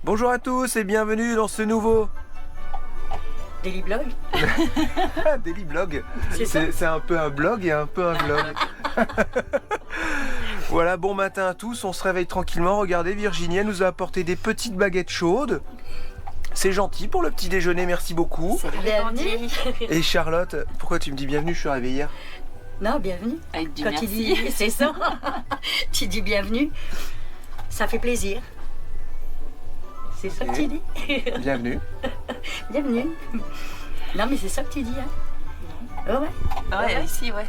Bonjour à tous et bienvenue dans ce nouveau Daily Blog. Daily Blog. C'est C'est un peu un blog et un peu un vlog. Voilà, bon matin à tous, on se réveille tranquillement. Regardez, Virginie elle nous a apporté des petites baguettes chaudes. C'est gentil pour le petit déjeuner, merci beaucoup. Bienvenue. Et Charlotte, pourquoi tu me dis bienvenue? Je suis arrivé hier. Non, bienvenue. Avec du Quand merci. tu dis, c'est ça. Tu dis bienvenue. Ça fait plaisir. C'est ça que tu dis. Bienvenue. Bienvenue. Non, mais c'est ça que tu dis, hein. Ouais. Ouais, ici, ouais.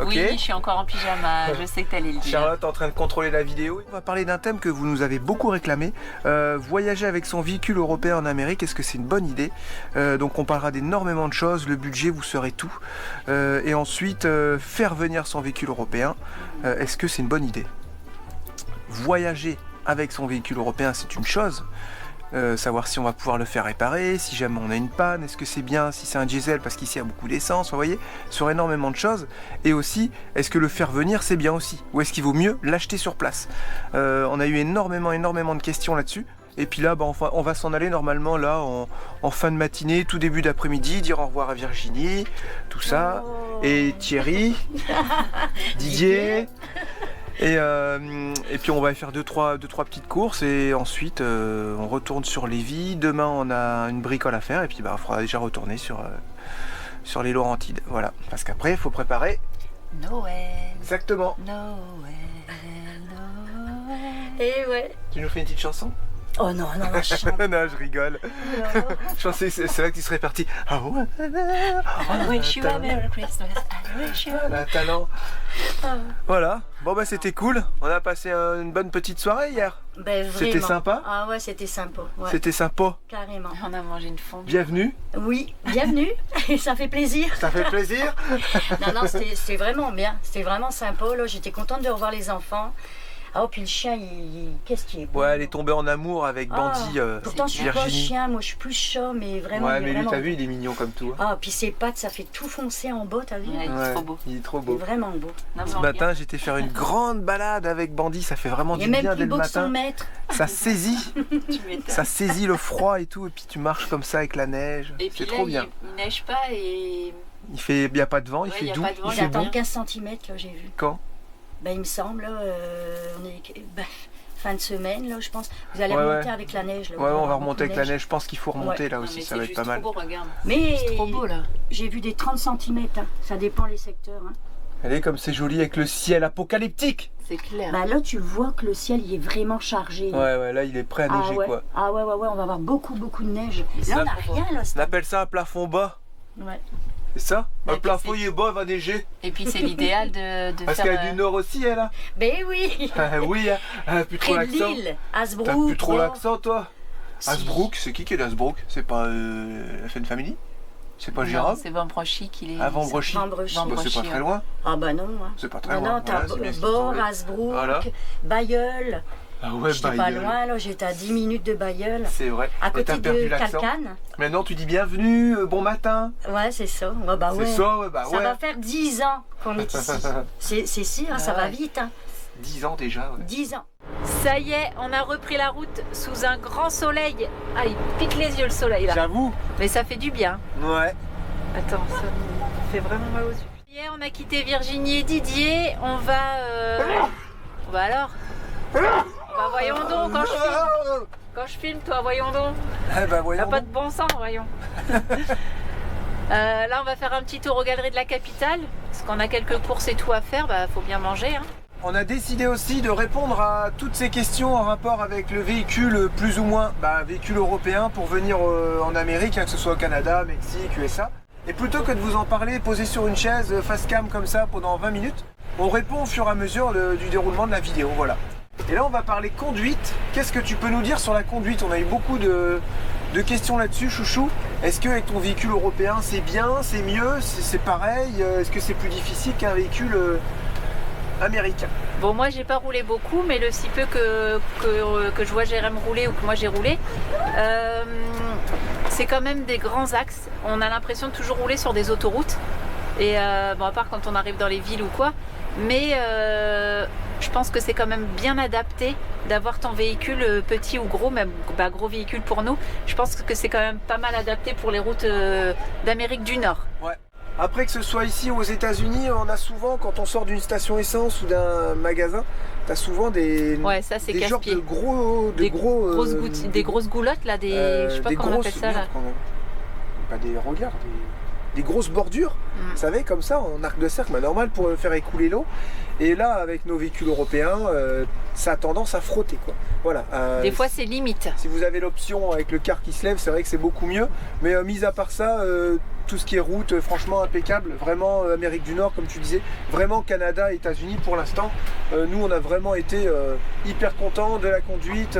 Ok. Oui, je suis encore en pyjama, je sais que t'allais le dire. Charlotte est en train de contrôler la vidéo. On va parler d'un thème que vous nous avez beaucoup réclamé. Voyager avec son véhicule européen en Amérique, est-ce que c'est une bonne idée? Donc on parlera d'énormément de choses, le budget, vous saurez tout. Et ensuite, faire venir son véhicule européen, est-ce que c'est une bonne idée? Voyager avec son véhicule européen, c'est une chose. Savoir si on va pouvoir le faire réparer, si jamais on a une panne, est-ce que c'est bien si c'est un diesel parce qu'ici il y a beaucoup d'essence, vous voyez, sur énormément de choses. Et aussi, est-ce que le faire venir c'est bien aussi, ou est-ce qu'il vaut mieux l'acheter sur place? On a eu énormément de questions là-dessus. Et puis là, on va s'en aller normalement là en fin de matinée, tout début d'après-midi, dire au revoir à Virginie, tout ça, et Thierry, Didier. Et puis on va faire deux trois petites courses et ensuite on retourne sur Lévis. Demain on a une bricole à faire et puis il faudra déjà retourner sur les Laurentides. Voilà, parce qu'après il faut préparer. Noël. Exactement. Noël. Et ouais. Tu nous fais une petite chanson? Oh non, je chante. Non, je rigole. Je pensais c'est vrai que tu serais parti. Ah ouais. I wish you a Merry Christmas. I wish you a... Un talent. Voilà. Bon c'était cool. On a passé une bonne petite soirée hier. Ben, C'était vraiment. sympa? Ah ouais, c'était sympa. Ouais, C'était sympa. carrément. On a mangé une fondue. Bienvenue. Oui, bienvenue. Ça fait plaisir. Ça fait plaisir. Non, c'était vraiment bien. C'était vraiment sympa. Là, j'étais contente de revoir les enfants. Ah, puis le chien, qu'est-ce qu'il est beau. Ouais, elle est tombée en amour avec Bandit. Pourtant, je suis pas Virginie. chien, moi je suis plus chat, mais vraiment. Ouais, il est mais lui, vraiment t'as beau. vu, il est mignon comme tout. Hein. Ah, puis ses pattes, ça fait tout foncer en bas, t'as vu? Ouais, il est trop beau. Il est trop Il est beau. vraiment beau. Non, mais Ce on matin, j'étais faire une grande balade avec Bandit, ça fait vraiment Il est du même bien plus dès le beau que son matin. maître. Ça saisit, regarde, tu m'étonnes. ça saisit le froid et tout, et puis tu marches comme ça avec la neige. Et puis C'est là, trop bien. il neige pas et... Il n'y a pas de vent, il Ouais, fait y a doux, pas de vent, il Il fait attend bon. 15 cm, là, j'ai vu. Quand? Ben, il me semble, là, on est. Fin de semaine, là, je pense. Vous allez Ouais, remonter ouais. avec la neige. Là, Ouais, vous on allez va avoir remonter avec beaucoup la de neige. Je pense qu'il faut remonter Ouais. là Non, aussi, mais ça c'est va être juste pas mal. trop beau, regarde. Mais C'est trop beau, là. j'ai vu des 30 cm, hein. Ça dépend les secteurs. Hein. Allez, comme c'est joli avec le ciel apocalyptique. C'est clair. Bah, là, tu vois que le ciel il est vraiment chargé. Ouais, là, il est prêt à neiger ouais. quoi. Ah ouais, on va avoir beaucoup de neige. Ça, Là, on n'a rien, là. On appelle ça un plafond bas, Ouais. c'est ça? Ouais, Un puis plafond c'est- il est bas, il va neiger. Et puis c'est l'idéal de Parce faire... qu'elle est du nord aussi, elle. Hein. Ben oui. Oui, hein. Plus trop Près de l'accent. Lille, Hasbrook. T'as plus trop oh. l'accent, toi? Si. Hasbrook, c'est qui est d'Hasbrook? C'est pas la Fun Family? C'est pas Non, Jérôme? c'est Vambrochi qui est... Ah, Vambrochi. Vambrochi. Bah, c'est pas Vambrochi, très loin. Ah bah non. Hein. C'est pas très Non, loin. non, t'as Voilà, c'est bien ce Bord, qu'ils ont fait. Hasbrook, Voilà. Bayeul. Ah ouais, J'étais pas loin, là, j'étais à 10 minutes de Bayeul. C'est vrai. À Et côté t'as perdu de l'accent. Calcane. Maintenant, tu dis bienvenue, bon matin. Ouais, c'est ça. Ouais, bah ouais. C'est ça, ouais, bah Ça ouais. va faire 10 ans qu'on est ici. C'est sûr, hein, ça Ah va ouais. vite. Hein. 10 ans déjà, ouais. 10 ans. Ça y est, on a repris la route sous un grand soleil. Ah, il pique les yeux le soleil là. J'avoue. Mais ça fait du bien. Ouais. Attends, ça me fait vraiment mal aux yeux. Hier, on a quitté Virginie et Didier. On va. Alors Bah, voyons donc, quand je filme, toi, voyons donc. Eh ben T'as voyons. pas de bon sens, voyons. Là, on va faire un petit tour aux galeries de la capitale. Parce qu'on a quelques courses et tout à faire. Bah, faut bien manger. Hein. On a décidé aussi de répondre à toutes ces questions en rapport avec le véhicule plus ou moins véhicule européen pour venir en Amérique, hein, que ce soit au Canada, Mexique, USA. Et plutôt que de vous en parler, posé sur une chaise, face cam comme ça pendant 20 minutes, on répond au fur et à mesure du déroulement de la vidéo. Voilà. Et là, on va parler conduite. Qu'est-ce que tu peux nous dire sur la conduite? On a eu beaucoup de questions là-dessus, chouchou. Est-ce qu'avec ton véhicule européen, c'est bien, c'est mieux, c'est pareil? Est-ce que c'est plus difficile qu'un véhicule américain? Bon, moi, j'ai pas roulé beaucoup, mais le si peu que je vois Jérém rouler ou que moi j'ai roulé, c'est quand même des grands axes. On a l'impression de toujours rouler sur des autoroutes. Et bon, à part quand on arrive dans les villes ou quoi. Mais je je pense que c'est quand même bien adapté d'avoir ton véhicule petit ou gros, même gros véhicule pour nous. Je pense que c'est quand même pas mal adapté pour les routes d'Amérique du Nord. Ouais. Après, que ce soit ici ou aux États-Unis, on a souvent, quand on sort d'une station essence ou d'un magasin, t'as souvent des ça c'est des genres casse-pied. de gros, Des grosses goulottes là, je sais pas comment on appelle ça là. Pas des regards, des grosses bordures, vous savez, comme ça, en arc de cercle, normal pour faire écouler l'eau. Et là, avec nos véhicules européens, ça a tendance à frotter, quoi. Voilà. Des fois, c'est limite. Si vous avez l'option avec le car qui se lève, c'est vrai que c'est beaucoup mieux. Mais mis à part ça, tout ce qui est route, franchement impeccable. Vraiment Amérique du Nord, comme tu disais. Vraiment Canada, États-Unis pour l'instant. Nous, on a vraiment été hyper contents de la conduite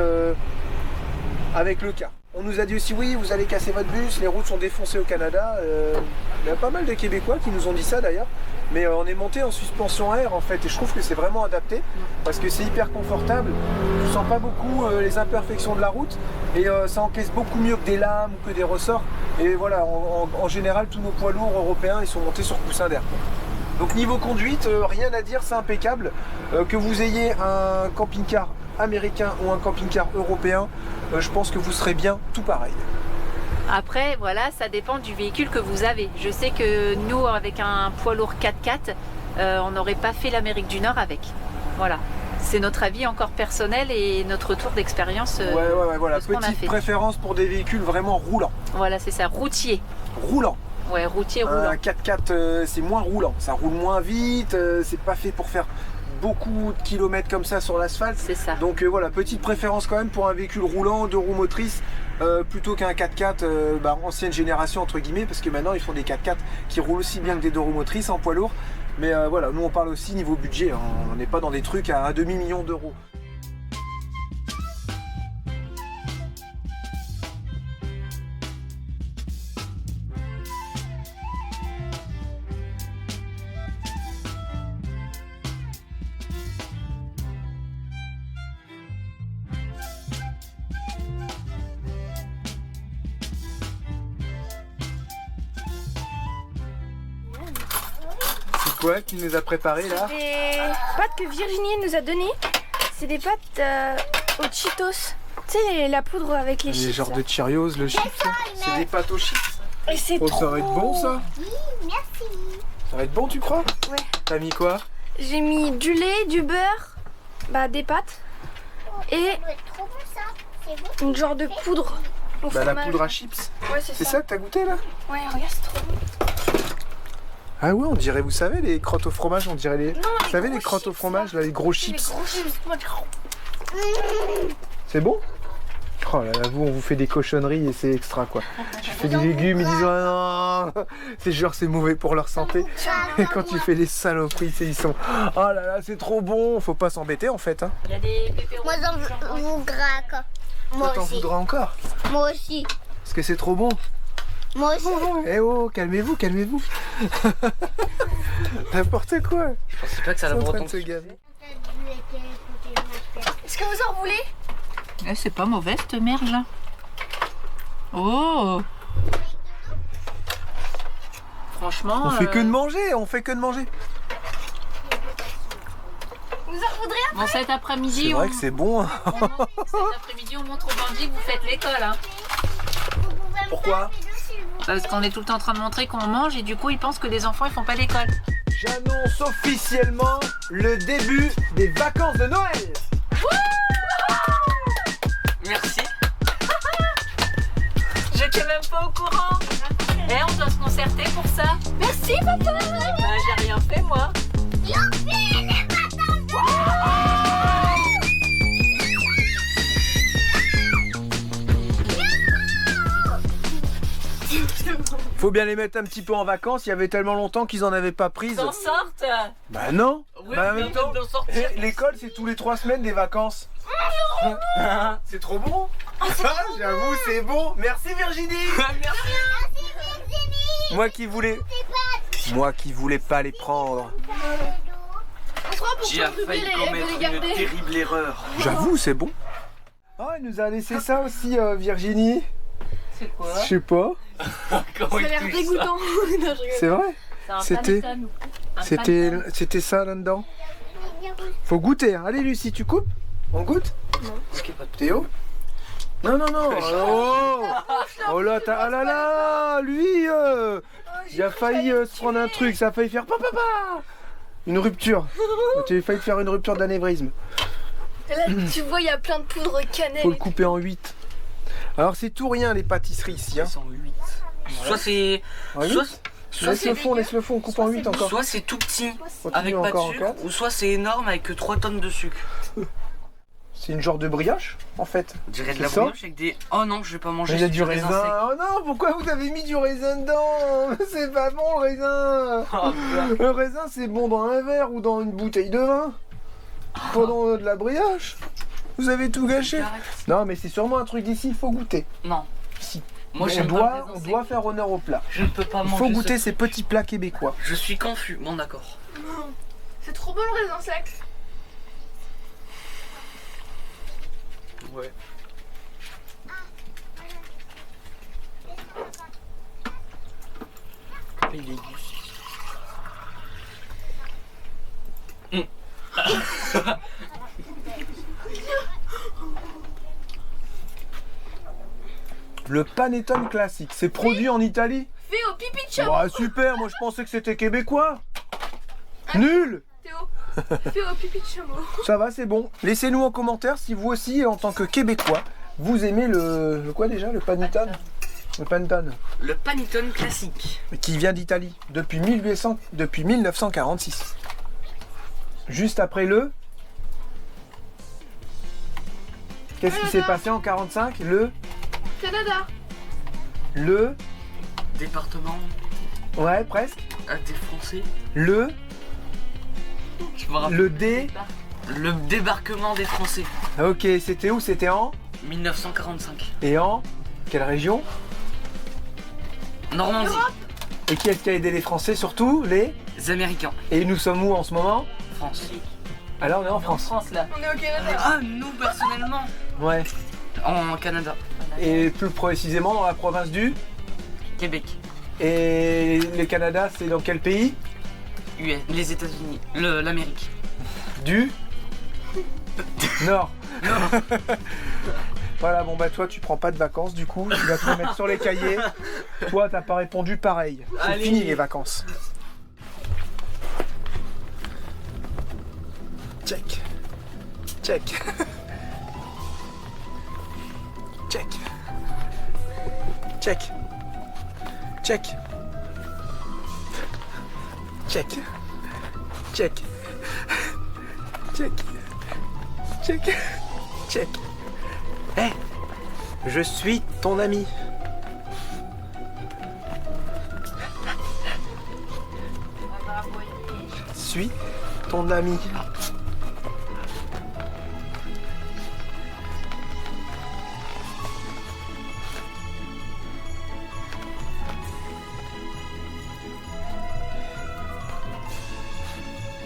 avec le car. On nous a dit aussi, oui, vous allez casser votre bus, les routes sont défoncées au Canada. Il y a pas mal de Québécois qui nous ont dit ça d'ailleurs. Mais on est monté en suspension air en fait, et je trouve que c'est vraiment adapté parce que c'est hyper confortable. Tu sens pas beaucoup les imperfections de la route et ça encaisse beaucoup mieux que des lames ou que des ressorts. Et voilà, en général, tous nos poids lourds européens, ils sont montés sur coussin d'air. Donc niveau conduite, rien à dire, c'est impeccable. Que vous ayez un camping-car américain ou un camping-car européen, je pense que vous serez bien tout pareil. Après, voilà, ça dépend du véhicule que vous avez. Je sais que nous, avec un poids lourd 4x4, on n'aurait pas fait l'Amérique du Nord avec. Voilà. C'est notre avis encore personnel et notre retour d'expérience. Voilà. De ce qu'on a Petite fait. préférence pour des véhicules vraiment roulants. Voilà, c'est ça, routier. Roulant. Ouais, routier roulant. Un 4x4, c'est moins roulant. Ça roule moins vite, c'est pas fait pour faire beaucoup de kilomètres comme ça sur l'asphalte. C'est ça. Donc voilà, petite préférence quand même pour un véhicule roulant, 2 roues motrices, plutôt qu'un 4x4 ancienne génération entre guillemets, parce que maintenant ils font des 4x4 qui roulent aussi bien que des 2 roues motrices en poids lourd. Mais voilà, nous on parle aussi niveau budget, hein. On n'est pas dans des trucs à 1,5 million d'euros. Quoi, qui nous a préparé là? Des pâtes que Virginie nous a données. C'est des pâtes aux Cheetos. Tu sais, la poudre avec les chips. Les genres là. de Cheerios, le chips. C'est des pâtes aux chips. Et c'est Oh, trop... ça va être bon ça? Oui, merci. Ça va être bon, tu crois? Ouais. T'as mis quoi? J'ai mis du lait, du beurre, des pâtes et C'est trop bon ça. C'est bon. une genre de poudre au La fromage. poudre à chips. Ouais, C'est ça que t'as goûté là? Ouais, regarde, c'est trop bon. Ah ouais, on dirait, vous savez, les crottes au fromage, on dirait les... Non, Vous savez, les gros crottes au chips, fromage, là, les gros Les chips. gros chips. C'est bon? Oh là là, vous, on vous fait des cochonneries et c'est extra quoi. Tu fais des légumes, ils disent oh non, c'est genre c'est mauvais pour leur santé. Et quand tu fais des saloperies, ils sont oh là là, c'est trop bon, faut pas s'embêter en fait. Hein. Il y a des pépéros. Moi j'en voudrais encore. Moi Toi t'en aussi. voudras encore? Moi aussi. Parce que c'est trop bon. Moi aussi. Eh oh, calmez-vous, calmez-vous. N'importe quoi. Je pensais pas que ça Ils allait sont en train autant de se gaver. Est-ce que vous en voulez? C'est pas mauvais cette merde là. Oh! Franchement. On fait que de manger, on fait que de manger. Vous en voudrez? Bon, cet après-midi, C'est vrai que c'est bon. Hein. cet après-midi, on montre aux bandits que vous faites l'école. Hein. Pourquoi? Parce qu'on est tout le temps en train de montrer qu'on mange et du coup, ils pensent que les enfants ils font pas l'école. J'annonce officiellement le début des vacances de Noël. Merci. J'étais même pas au courant. On doit se concerter pour ça. Merci papa. J'ai rien fait moi. Faut bien les mettre un petit peu en vacances, il y avait tellement longtemps qu'ils en avaient pas prises. Ils en sortent. Bah non. Oui, Bah, en mais même temps, d'en sortir. l'école c'est tous les 3 semaines des vacances. C'est trop bon. J'avoue, c'est bon. Merci Virginie. Moi qui voulais pas les prendre. J'ai failli commettre une terrible erreur. J'avoue, c'est bon. Oh, elle nous a laissé ça aussi, Virginie. C'est quoi? Je sais pas. Comment Ça a il l'air touche dégoûtant. Non, je rigole. C'est vrai. C'est un C'était- panettone. C'était ça là-dedans. Faut goûter. Hein. Allez Lucie, tu coupes? On goûte? Non. Ok, pas de Théo. Non, non, non. Oh, oh là, ah là là, lui, il a failli se prendre un truc, ça a failli faire papa. Une rupture. Tu as failli te faire une rupture d'anévrisme. Et là, tu vois, il y a plein de poudre cannelle. Faut le couper en 8. Alors c'est tout rien les pâtisseries ici. Hein. 108. Soit c'est. En 8? Soit Laisse le fond, on coupe en 8 encore. Soit c'est tout petit Continue avec pas de encore, sucre, encore. ou soit c'est énorme avec 3 tonnes de sucre. C'est une genre de brioche en fait. Je dirais de la C'est ça brioche avec des. Oh non, je vais pas manger. Il y a c'est du raisin. sec. Oh non, pourquoi vous avez mis du raisin dedans? C'est pas bon le raisin. Oh, Le raisin c'est bon dans un verre ou dans une bouteille de vin. Pas dans de la brioche. Vous avez tout gâché. Non mais c'est sûrement un truc d'ici, il faut goûter. Non. Si. Moi on j'aime pas doit, le raisin on sec. doit faire honneur au plat. Je ne peux pas Il manger. faut goûter ce- ces petits plats québécois. Je suis confus. Bon d'accord. C'est trop bon le raisin sec. Ouais. Il est Le panettone classique, c'est produit en Italie? Fais au pipi de chameau. Bah super, moi je pensais que c'était québécois. Nul. Théo, fais au pipi de chameau. Ça va, c'est bon. Laissez-nous en commentaire si vous aussi, en tant que québécois, vous aimez le quoi déjà? Le panettone? Le panettone, le panettone classique. qui vient d'Italie depuis 1946. Juste après le... Qu'est-ce qui s'est passé en 45? Canada. Le... Département Ouais, presque. des Français. Le... Je me rappelle. Le D... Le débarquement des Français. Ok, c'était où? C'était en... 1945. Et en... Quelle région? Normandie. Et qui est-ce qui a aidé les Français? Surtout les... Les Américains. Et nous sommes où en ce moment? France. Alors on est en France. France là. On est au Canada. Ah, nous personnellement. Ouais. En Canada. Et plus précisément dans la province du... Québec. Et le Canada, c'est dans quel pays? US. Les États-Unis. L'Amérique. Du... Nord. Voilà, bon bah toi tu prends pas de vacances du coup, tu vas te mettre sur les cahiers. Toi t'as pas répondu pareil. C'est Allez. fini les vacances. Check. Check. Check. Check. Check. Check. Check. Check. Check. Check. Eh, je suis ton ami. Je suis ton ami.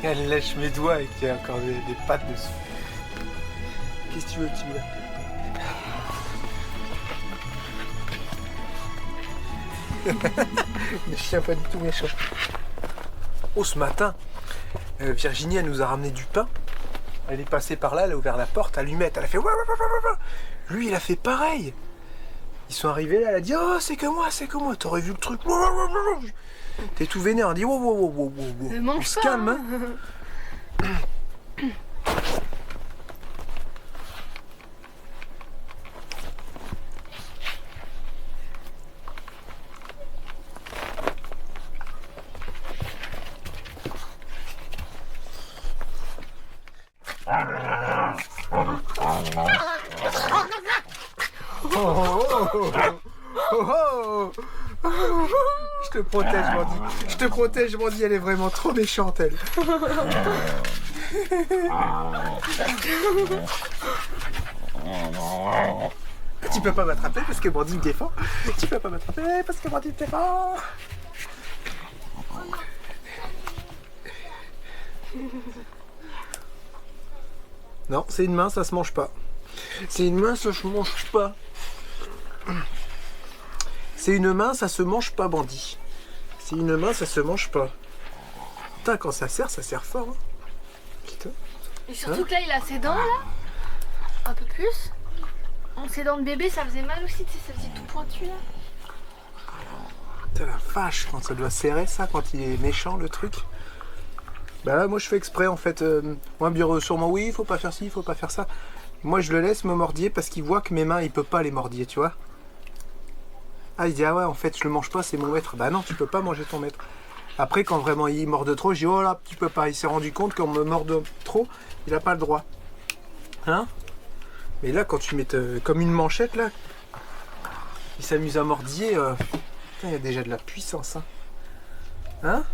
Elle lèche mes doigts et qu'il y a encore des pattes dessus. Qu'est-ce que tu veux, Tibia? Le chien pas du tout méchant. Oh, ce matin, Virginie, elle nous a ramené du pain. Elle est passée par là, elle a ouvert la porte, allumette, elle a fait... Lui, il a fait pareil. Ils sont arrivés là, elle a dit, oh, c'est que moi, t'aurais vu le truc. T'es tout vénère, elle dit, wow. Mange On se pas, calme, hein. Oh. Je te protège, Mandy. Je te protège, Mandy. Elle est vraiment trop méchante, elle. Tu peux pas m'attraper parce que Mandy me défend. Tu peux pas m'attraper parce que Mandy me défend. Non, c'est une main, ça se mange pas. C'est une main, ça se mange pas. C'est une main, ça se mange pas, Bandit. C'est une main, ça se mange pas. Putain, quand ça sert fort. Hein. Putain. Et surtout que là, il a ses dents, là. Un peu plus. Ses dents de bébé, ça faisait mal aussi, tu sais, ça faisait tout pointu, là. Putain, la vache, quand ça doit serrer ça, quand il est méchant le truc. Bah là, moi je fais exprès en fait. Moi, bien sûrement, oui, il faut pas faire ci, il faut pas faire ça. Moi je le laisse me mordiller parce qu'il voit que mes mains, il peut pas les mordiller, tu vois. Ah, il dit, ah ouais, en fait, je le mange pas, c'est mon maître. Bah non, tu peux pas manger ton maître. Après, quand vraiment il morde trop, je dis, oh là, tu peux pas. Il s'est rendu compte qu'en me morde trop, il a pas le droit. Hein? Mais là, quand tu mets comme une manchette, là, il s'amuse à mordiller. Il y a déjà de la puissance. Hein?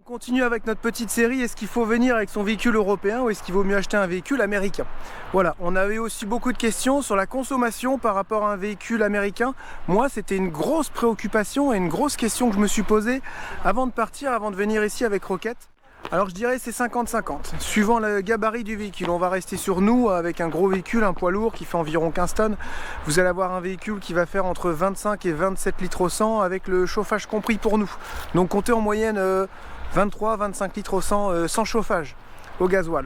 On continue avec notre petite série. Est-ce qu'il faut venir avec son véhicule européen ou est-ce qu'il vaut mieux acheter un véhicule américain? Voilà, on avait aussi beaucoup de questions sur la consommation par rapport à un véhicule américain. Moi, c'était une grosse préoccupation et une grosse question que je me suis posée avant de partir, avant de venir ici avec Rocket. Alors je dirais c'est 50-50, suivant le gabarit du véhicule. On va rester sur nous avec un gros véhicule, un poids lourd qui fait environ 15 tonnes. Vous allez avoir un véhicule qui va faire entre 25 et 27 litres au 100 avec le chauffage compris pour nous. Donc comptez en moyenne 23-25 litres au 100 sans chauffage au gasoil.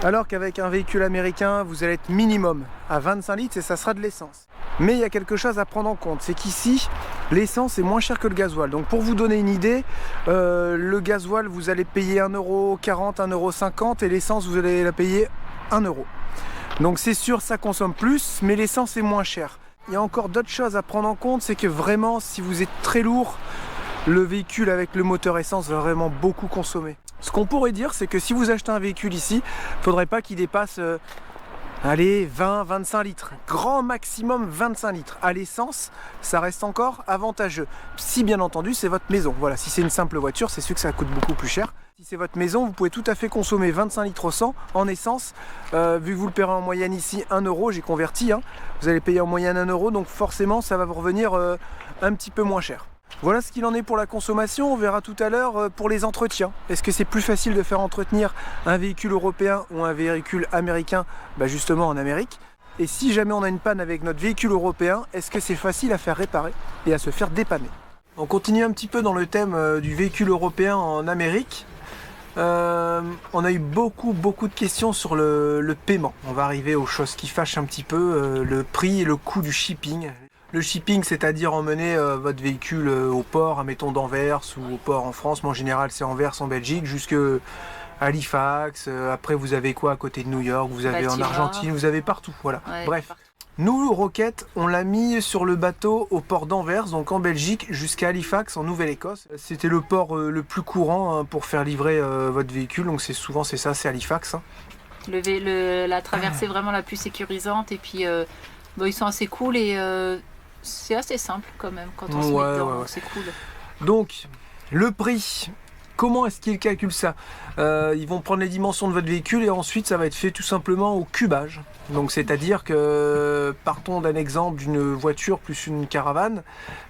Alors qu'avec un véhicule américain, vous allez être minimum à 25 litres et ça sera de l'essence. Mais il y a quelque chose à prendre en compte, c'est qu'ici, l'essence est moins chère que le gasoil. Donc pour vous donner une idée, le gasoil, vous allez payer 1,40 €, 1,50 € et l'essence, vous allez la payer 1 €. Donc c'est sûr, ça consomme plus, mais l'essence est moins chère. Il y a encore d'autres choses à prendre en compte, c'est que vraiment, si vous êtes très lourd, le véhicule avec le moteur essence va vraiment beaucoup consommer. Ce qu'on pourrait dire, c'est que si vous achetez un véhicule ici, il ne faudrait pas qu'il dépasse allez, 20-25 litres. Grand maximum 25 litres. À l'essence, ça reste encore avantageux. Si bien entendu, c'est votre maison. Voilà, si c'est une simple voiture, c'est sûr que ça coûte beaucoup plus cher. Si c'est votre maison, vous pouvez tout à fait consommer 25 litres au 100 en essence. Vu que vous le paierez en moyenne ici 1 €, j'ai converti. Hein, vous allez payer en moyenne 1 €, donc forcément, ça va vous revenir un petit peu moins cher. Voilà ce qu'il en est pour la consommation. On verra tout à l'heure pour les entretiens. Est-ce que c'est plus facile de faire entretenir un véhicule européen ou un véhicule américain? Bah justement en Amérique. Et si jamais on a une panne avec notre véhicule européen, est-ce que c'est facile à faire réparer et à se faire dépanner? On continue un petit peu dans le thème du véhicule européen en Amérique. On a eu beaucoup de questions sur le paiement. On va arriver aux choses qui fâchent un petit peu, le prix et le coût du shipping. Le shipping, c'est-à-dire emmener votre véhicule au port, admettons d'Anvers ou au port en France. Moi, en général, c'est Anvers en Belgique, jusqu'à Halifax. Après, vous avez quoi à côté de New York? Vous avez en Argentine, vous avez partout. Voilà. Ouais, bref. Partout. Nous, Rocket, on l'a mis sur le bateau au port d'Anvers, donc en Belgique, jusqu'à Halifax, en Nouvelle-Écosse. C'était le port le plus courant pour faire livrer votre véhicule. Donc souvent, c'est ça, c'est Halifax. Hein. La traversée vraiment la plus sécurisante. Et puis, ils sont assez cool et... c'est assez simple quand même quand on se met dedans, c'est cool. Donc, le prix, comment est-ce qu'ils calculent ça? Ils vont prendre les dimensions de votre véhicule et ensuite ça va être fait tout simplement au cubage. Donc c'est-à-dire que, partons d'un exemple d'une voiture plus une caravane,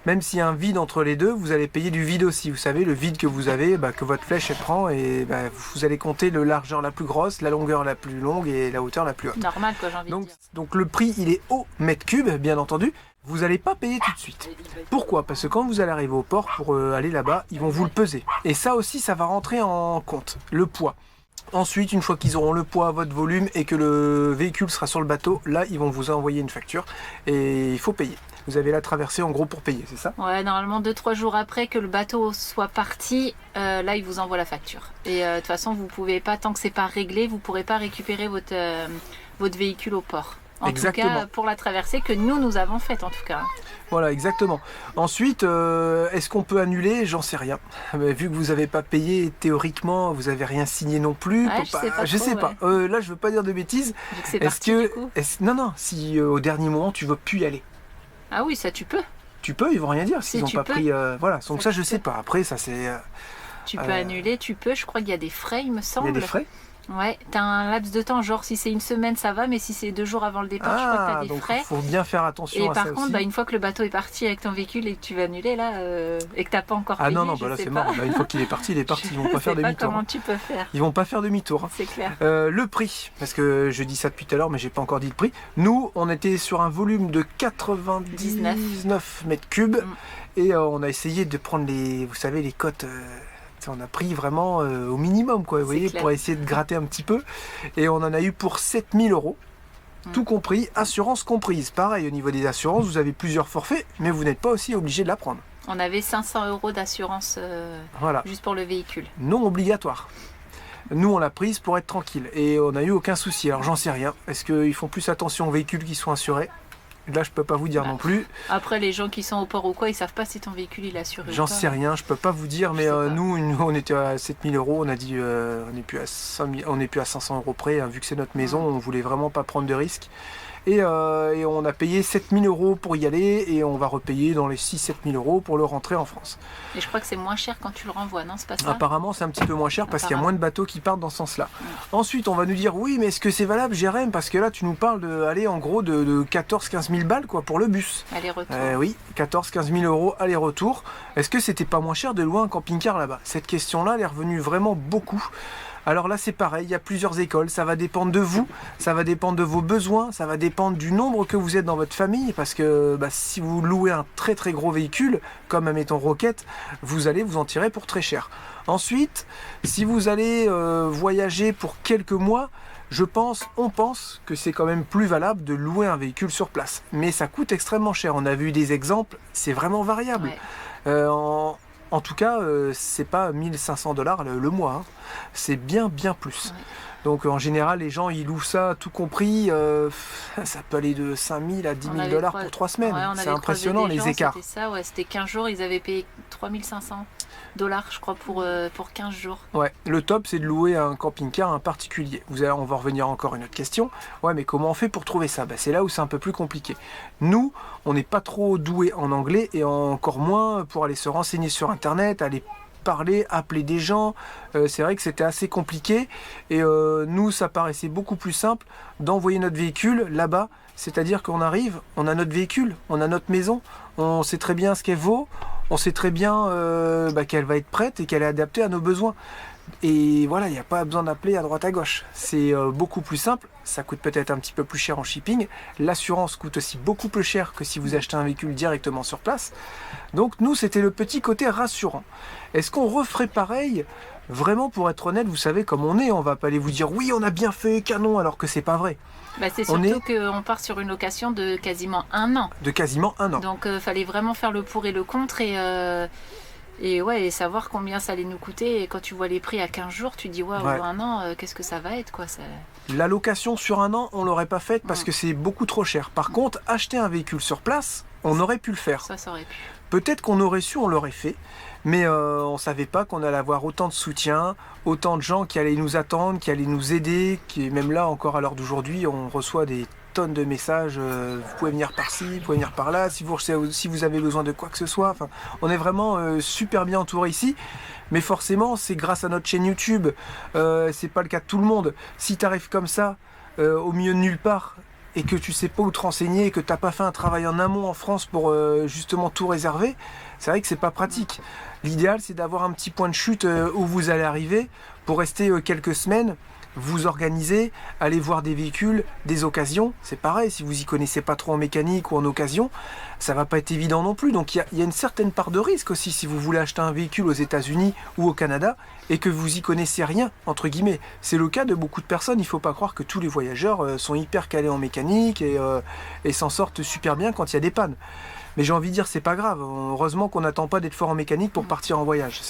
même s'il y a un vide entre les deux, vous allez payer du vide aussi. Vous savez, le vide que vous avez, que votre flèche elle prend et vous allez compter la largeur la plus grosse, la longueur la plus longue et la hauteur la plus haute. Normal quoi, j'ai envie de dire. Donc le prix il est au mètre cube, bien entendu. Vous n'allez pas payer tout de suite. Pourquoi? Parce que quand vous allez arriver au port pour aller là-bas, ils vont vous le peser. Et ça aussi, ça va rentrer en compte, le poids. Ensuite, une fois qu'ils auront le poids, votre volume et que le véhicule sera sur le bateau, là, ils vont vous envoyer une facture et il faut payer. Vous avez la traversée en gros pour payer, c'est ça? Ouais, normalement 2-3 jours après que le bateau soit parti, là, ils vous envoient la facture. Et de toute façon, vous pouvez pas, tant que c'est pas réglé, vous pourrez pas récupérer votre véhicule au port. En exactement. Tout cas, pour la traversée que nous avons faite en tout cas. Voilà, exactement. Ensuite, est-ce qu'on peut annuler? J'en sais rien. Mais vu que vous n'avez pas payé, théoriquement, vous n'avez rien signé non plus. Ouais, je sais pas. Là, je veux pas dire de bêtises. Non, si au dernier moment, tu veux plus y aller. Ah oui, ça tu peux. Tu peux, ils vont rien dire s'ils n'ont pas pris. Voilà, donc ça je sais pas. Après, ça c'est. Tu peux annuler, tu peux. Je crois qu'il y a des frais, il me semble. Il y a des frais? Ouais, t'as un laps de temps, genre si c'est une semaine ça va, mais si c'est 2 jours avant le départ, je crois que t'as des frais. Il faut bien faire attention à ça aussi. Et par contre, une fois que le bateau est parti avec ton véhicule et que tu vas annuler là, et que t'as pas encore payé, non, là c'est mort. Une fois qu'il est parti, ils vont pas faire demi-tour. Comment tu peux faire? Ils vont pas faire demi-tour. C'est clair. Le prix, parce que je dis ça depuis tout à l'heure, mais j'ai pas encore dit le prix. Nous, on était sur un volume de 99 mètres cubes et on a essayé de prendre les cotes On a pris vraiment au minimum, quoi, vous voyez, clair. pour essayer de gratter un petit peu. Et on en a eu pour 7 000 €, tout compris, assurance comprise. Pareil, au niveau des assurances, vous avez plusieurs forfaits, mais vous n'êtes pas aussi obligé de la prendre. On avait 500 € d'assurance Voilà, juste pour le véhicule. non obligatoire. Nous, on l'a prise pour être tranquille et on n'a eu aucun souci. Alors, j'en sais rien. Est-ce qu'ils font plus attention aux véhicules qui sont assurés? Là, je peux pas vous dire Bah, non plus. Après, les gens qui sont au port ou quoi, ils savent pas si ton véhicule il est assuré. J'en ou pas. sais rien, je peux pas vous dire, mais sais pas. nous, on était à 7 000 €, on a dit on n'est plus à 500 € près, hein, vu que c'est notre maison, on voulait vraiment pas prendre de risques. Et on a payé 7 000 € pour y aller et on va repayer dans les 6-7 000 € pour le rentrer en France. Et je crois que c'est moins cher quand tu le renvoies, non? C'est pas ça? Apparemment, c'est un petit peu moins cher parce qu'il y a Apparemment. moins de bateaux qui partent dans ce sens-là. Ensuite, on va nous dire oui, mais est-ce que c'est valable, Jérém? Parce que là, tu nous parles de, en gros, de 14-15 000 balles quoi, pour le bus. Aller-retour. Oui, 14-15 000 € aller-retour. Est-ce que c'était pas moins cher de louer un camping-car là-bas? Cette question-là, elle est revenue vraiment beaucoup. Alors là, c'est pareil, il y a plusieurs écoles, ça va dépendre de vous, ça va dépendre de vos besoins, ça va dépendre du nombre que vous êtes dans votre famille, parce que si vous louez un très très gros véhicule, comme admettons Rocket, vous allez vous en tirer pour très cher. Ensuite, si vous allez voyager pour quelques mois, on pense que c'est quand même plus valable de louer un véhicule sur place. Mais ça coûte extrêmement cher, on a vu des exemples, c'est vraiment variable. Ouais. En tout cas, c'est pas 1 500 $ le mois, hein. C'est bien plus. Ouais. Donc en général, les gens ils louent ça tout compris, ça peut aller de 5 000 à 10 000 $ pour 3 semaines. Ouais, on c'est avait impressionnant croisé des les gens, écarts. C'était ça, ouais, c'était 15 jours, ils avaient payé 3 500 $, je crois, pour 15 jours. Ouais, le top c'est de louer un camping-car un particulier. On va revenir encore à une autre question. Ouais, mais comment on fait pour trouver ça? C'est là où c'est un peu plus compliqué. Nous, on n'est pas trop doués en anglais et encore moins pour aller se renseigner sur internet, aller parler, appeler des gens. C'est vrai que c'était assez compliqué et nous ça paraissait beaucoup plus simple d'envoyer notre véhicule là-bas, c'est-à-dire qu'on arrive, on a notre véhicule, on a notre maison, on sait très bien ce qu'elle vaut, on sait très bien qu'elle va être prête et qu'elle est adaptée à nos besoins. Et voilà, il n'y a pas besoin d'appeler à droite à gauche. C'est beaucoup plus simple, ça coûte peut-être un petit peu plus cher en shipping. L'assurance coûte aussi beaucoup plus cher que si vous achetez un véhicule directement sur place. Donc nous, c'était le petit côté rassurant. Est-ce qu'on referait pareil? Vraiment, pour être honnête, vous savez comme on est, on va pas aller vous dire oui, on a bien fait, canon, alors que c'est pas vrai. C'est On surtout qu'on part sur une location de quasiment 1 an. De quasiment 1 an. Donc fallait vraiment faire le pour et le contre et savoir combien ça allait nous coûter. Et quand tu vois les prix à 15 jours, tu dis waouh, Ouais. 1 an, qu'est-ce que ça va être quoi, ça... La location sur 1 an, on l'aurait pas faite parce que c'est beaucoup trop cher. Par contre, acheter un véhicule sur place, on aurait pu le faire. Ça aurait pu. Peut-être qu'on aurait su, on l'aurait fait, mais on savait pas qu'on allait avoir autant de soutien, autant de gens qui allaient nous attendre, qui allaient nous aider, qui même là encore à l'heure d'aujourd'hui, on reçoit des tonnes de messages, vous pouvez venir par-ci, vous pouvez venir par-là, si vous avez besoin de quoi que ce soit. Enfin, on est vraiment super bien entouré ici, mais forcément c'est grâce à notre chaîne YouTube, c'est pas le cas de tout le monde. Si tu arrives comme ça, au milieu de nulle part, et que tu sais pas où te renseigner, et que t'as pas fait un travail en amont en France pour justement tout réserver, c'est vrai que c'est pas pratique. L'idéal c'est d'avoir un petit point de chute où vous allez arriver pour rester quelques semaines, vous organiser, aller voir des véhicules, des occasions. C'est pareil, si vous y connaissez pas trop en mécanique ou en occasion, ça va pas être évident non plus. Donc il y a une certaine part de risque aussi si vous voulez acheter un véhicule aux États-Unis ou au Canada et que vous y connaissez rien, entre guillemets. C'est le cas de beaucoup de personnes. Il faut pas croire que tous les voyageurs sont hyper calés en mécanique et s'en sortent super bien quand il y a des pannes. Mais j'ai envie de dire, c'est pas grave. Heureusement qu'on n'attend pas d'être fort en mécanique pour partir en voyage.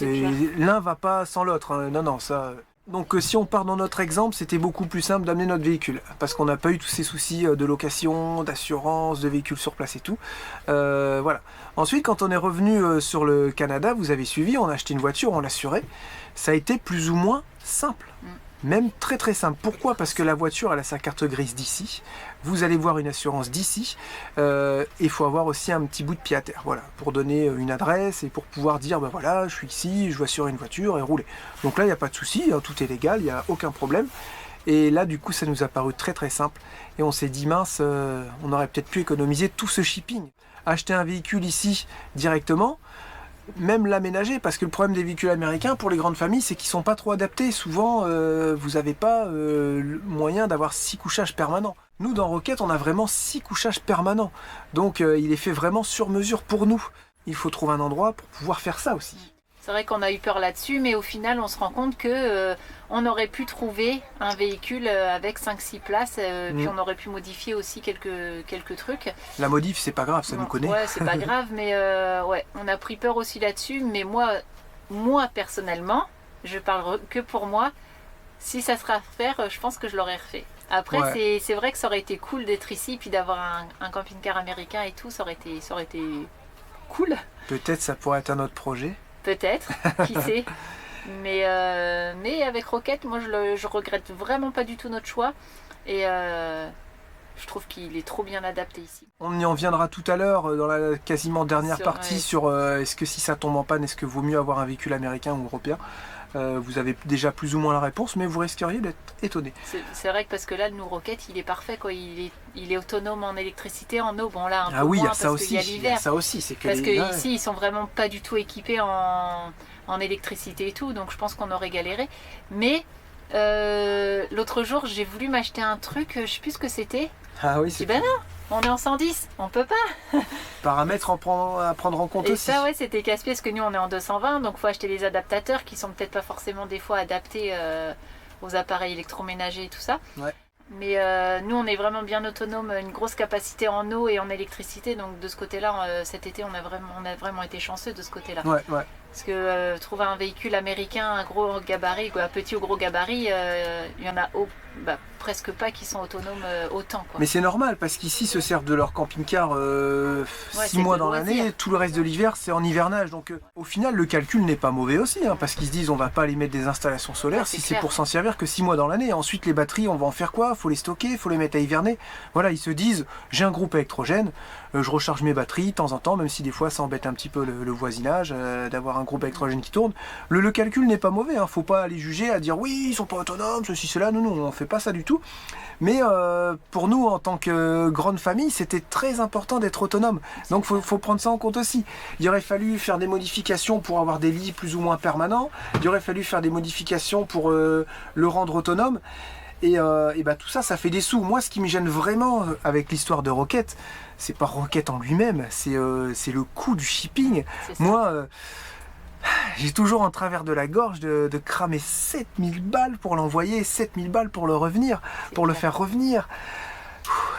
L'un va pas sans l'autre, hein. Non, ça... Donc si on part dans notre exemple, c'était beaucoup plus simple d'amener notre véhicule, parce qu'on n'a pas eu tous ces soucis de location, d'assurance, de véhicule sur place et tout. Voilà. Ensuite, quand on est revenu sur le Canada, vous avez suivi, on a acheté une voiture, on l'assurait. Ça a été plus ou moins simple. Même très très simple. Pourquoi? Parce que la voiture, elle a sa carte grise d'ici. Vous allez voir une assurance d'ici. Il faut avoir aussi un petit bout de pied à terre. Voilà, pour donner une adresse et pour pouvoir dire, ben voilà, je suis ici, je veux assurer une voiture et rouler. Donc là, il n'y a pas de souci, hein, tout est légal, il n'y a aucun problème. Et là, du coup, ça nous a paru très très simple. Et on s'est dit, mince, on aurait peut-être pu économiser tout ce shipping. Acheter un véhicule ici directement, même l'aménager, parce que le problème des véhicules américains pour les grandes familles, c'est qu'ils sont pas trop adaptés. Souvent, vous n'avez pas le moyen d'avoir 6 couchages permanents. Nous, dans Rocket, on a vraiment 6 couchages permanents. Donc, il est fait vraiment sur mesure pour nous. Il faut trouver un endroit pour pouvoir faire ça aussi. C'est vrai qu'on a eu peur là-dessus, mais au final, on se rend compte que on aurait pu trouver un véhicule avec 5-6 places, puis on aurait pu modifier aussi quelques trucs. La modif, c'est pas grave, ça nous connaît. Ouais, c'est pas grave, mais ouais, on a pris peur aussi là-dessus. Mais moi personnellement, je parle que pour moi, si ça sera à refaire, je pense que je l'aurais refait. Après, c'est vrai que ça aurait été cool d'être ici, puis d'avoir un camping-car américain et tout, ça aurait été cool. Peut-être ça pourrait être un autre projet. Peut-être, qui sait. Mais avec Rocket, moi je regrette vraiment pas du tout notre choix. Et je trouve qu'il est trop bien adapté ici. On y en viendra tout à l'heure dans la quasiment dernière partie ouais. sur est-ce que si ça tombe en panne, est-ce que vaut mieux avoir un véhicule américain ou européen. Vous avez déjà plus ou moins la réponse, mais vous risqueriez d'être étonné. C'est vrai que parce que là, le New Rocket, il est parfait, quoi. Il est autonome en électricité, en eau. Bon là, un peu oui, moins il y a ça parce qu'il y a aussi. l'hiver. Ça aussi, c'est que parce que ici, ils sont vraiment pas du tout équipés en électricité et tout, donc je pense qu'on aurait galéré. Mais l'autre jour, j'ai voulu m'acheter un truc, je sais plus ce que c'était. Ah oui, je dis ben non, on est en 110, on peut pas. Paramètres à prendre en compte et aussi. ça, ouais, c'était casse-pied parce que nous, on est en 220, donc il faut acheter les adaptateurs qui sont peut-être pas forcément des fois adaptés aux appareils électroménagers et tout ça. Ouais. Mais nous, on est vraiment bien autonome, une grosse capacité en eau et en électricité, donc de ce côté-là, cet été, on a vraiment été chanceux de ce côté-là. Ouais, ouais. Parce que trouver un véhicule américain, un gros gabarit, un petit ou gros gabarit, il y en a presque pas qui sont autonomes autant. Quoi. Mais c'est normal parce qu'ici se servent de leur camping-car 6 mois dans l'année, tout le reste de l'hiver c'est en hivernage. Donc au final le calcul n'est pas mauvais aussi, parce qu'ils se disent on va pas aller mettre des installations solaires si c'est pour s'en servir que 6 mois dans l'année. Ensuite les batteries on va en faire quoi? Faut les stocker, faut les mettre à hiverner. Voilà, ils se disent j'ai un groupe électrogène, je recharge mes batteries de temps en temps, même si des fois ça embête un petit peu le voisinage d'avoir un groupe électrogène qui tourne. Le calcul n'est pas mauvais, faut pas aller juger à dire oui ils sont pas autonomes, ceci, cela, non, on fait pas ça du tout. Mais pour nous en tant que grande famille c'était très important d'être autonome, donc faut prendre ça en compte aussi. Il aurait fallu faire des modifications pour avoir des lits plus ou moins permanents, il aurait fallu faire des modifications pour le rendre autonome. Et tout ça, ça fait des sous. Moi, ce qui me gêne vraiment avec l'histoire de Rocket, c'est pas Rocket en lui-même, c'est le coût du shipping. Moi, j'ai toujours en travers de la gorge de cramer 7000 balles pour l'envoyer, 7000 balles pour le faire revenir.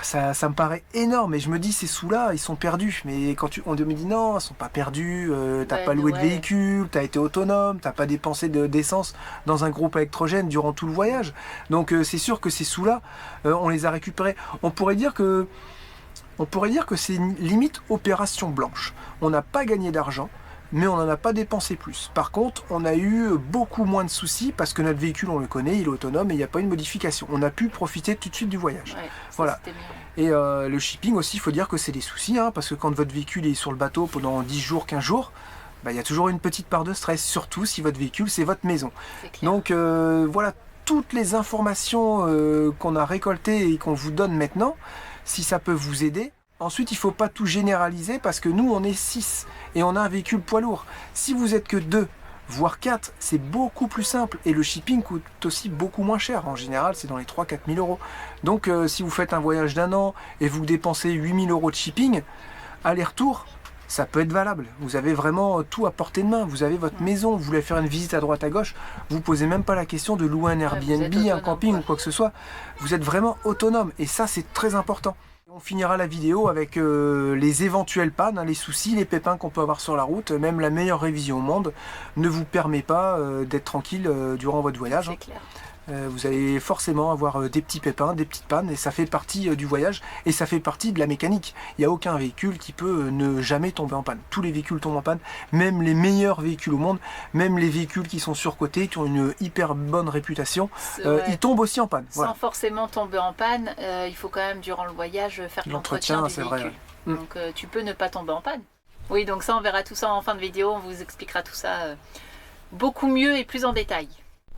Ça me paraît énorme et je me dis ces sous-là ils sont perdus, mais quand on me dit non ils sont pas perdus, t'as pas loué de véhicule, t'as été autonome, t'as pas dépensé d'essence dans un groupe électrogène durant tout le voyage, donc c'est sûr que ces sous-là on les a récupérés. On pourrait dire que c'est une limite opération blanche, on n'a pas gagné d'argent mais on n'en a pas dépensé plus. Par contre, on a eu beaucoup moins de soucis parce que notre véhicule, on le connaît, il est autonome et il n'y a pas eu de modification. On a pu profiter tout de suite du voyage. Ouais, voilà. Et le shipping aussi, il faut dire que c'est des soucis, parce que quand votre véhicule est sur le bateau pendant 10 jours, 15 jours, il y a toujours une petite part de stress, surtout si votre véhicule, c'est votre maison. Donc voilà, toutes les informations qu'on a récoltées et qu'on vous donne maintenant, si ça peut vous aider. Ensuite, il ne faut pas tout généraliser parce que nous, on est 6 et on a un véhicule poids lourd. Si vous êtes que 2, voire 4, c'est beaucoup plus simple et le shipping coûte aussi beaucoup moins cher. En général, c'est dans les 3-4 000 euros. Donc, si vous faites un voyage d'1 an et vous dépensez 8 000 euros de shipping, aller-retour, ça peut être valable. Vous avez vraiment tout à portée de main. Vous avez votre maison, vous voulez faire une visite à droite à gauche, vous ne posez même pas la question de louer un Airbnb, un camping ou quoi que ce soit. Vous êtes vraiment autonome et ça, c'est très important. On finira la vidéo avec les éventuelles pannes, les soucis, les pépins qu'on peut avoir sur la route. Même la meilleure révision au monde ne vous permet pas d'être tranquille durant votre voyage. C'est clair. Vous allez forcément avoir des petits pépins, des petites pannes, et ça fait partie du voyage, et ça fait partie de la mécanique. Il n'y a aucun véhicule qui peut ne jamais tomber en panne. Tous les véhicules tombent en panne, même les meilleurs véhicules au monde, même les véhicules qui sont surcotés, qui ont une hyper bonne réputation, ils tombent aussi en panne. Sans forcément tomber en panne, il faut quand même durant le voyage faire l'entretien du véhicule. Vrai, ouais. Donc tu peux ne pas tomber en panne. Oui, donc ça on verra tout ça en fin de vidéo, on vous expliquera tout ça beaucoup mieux et plus en détail.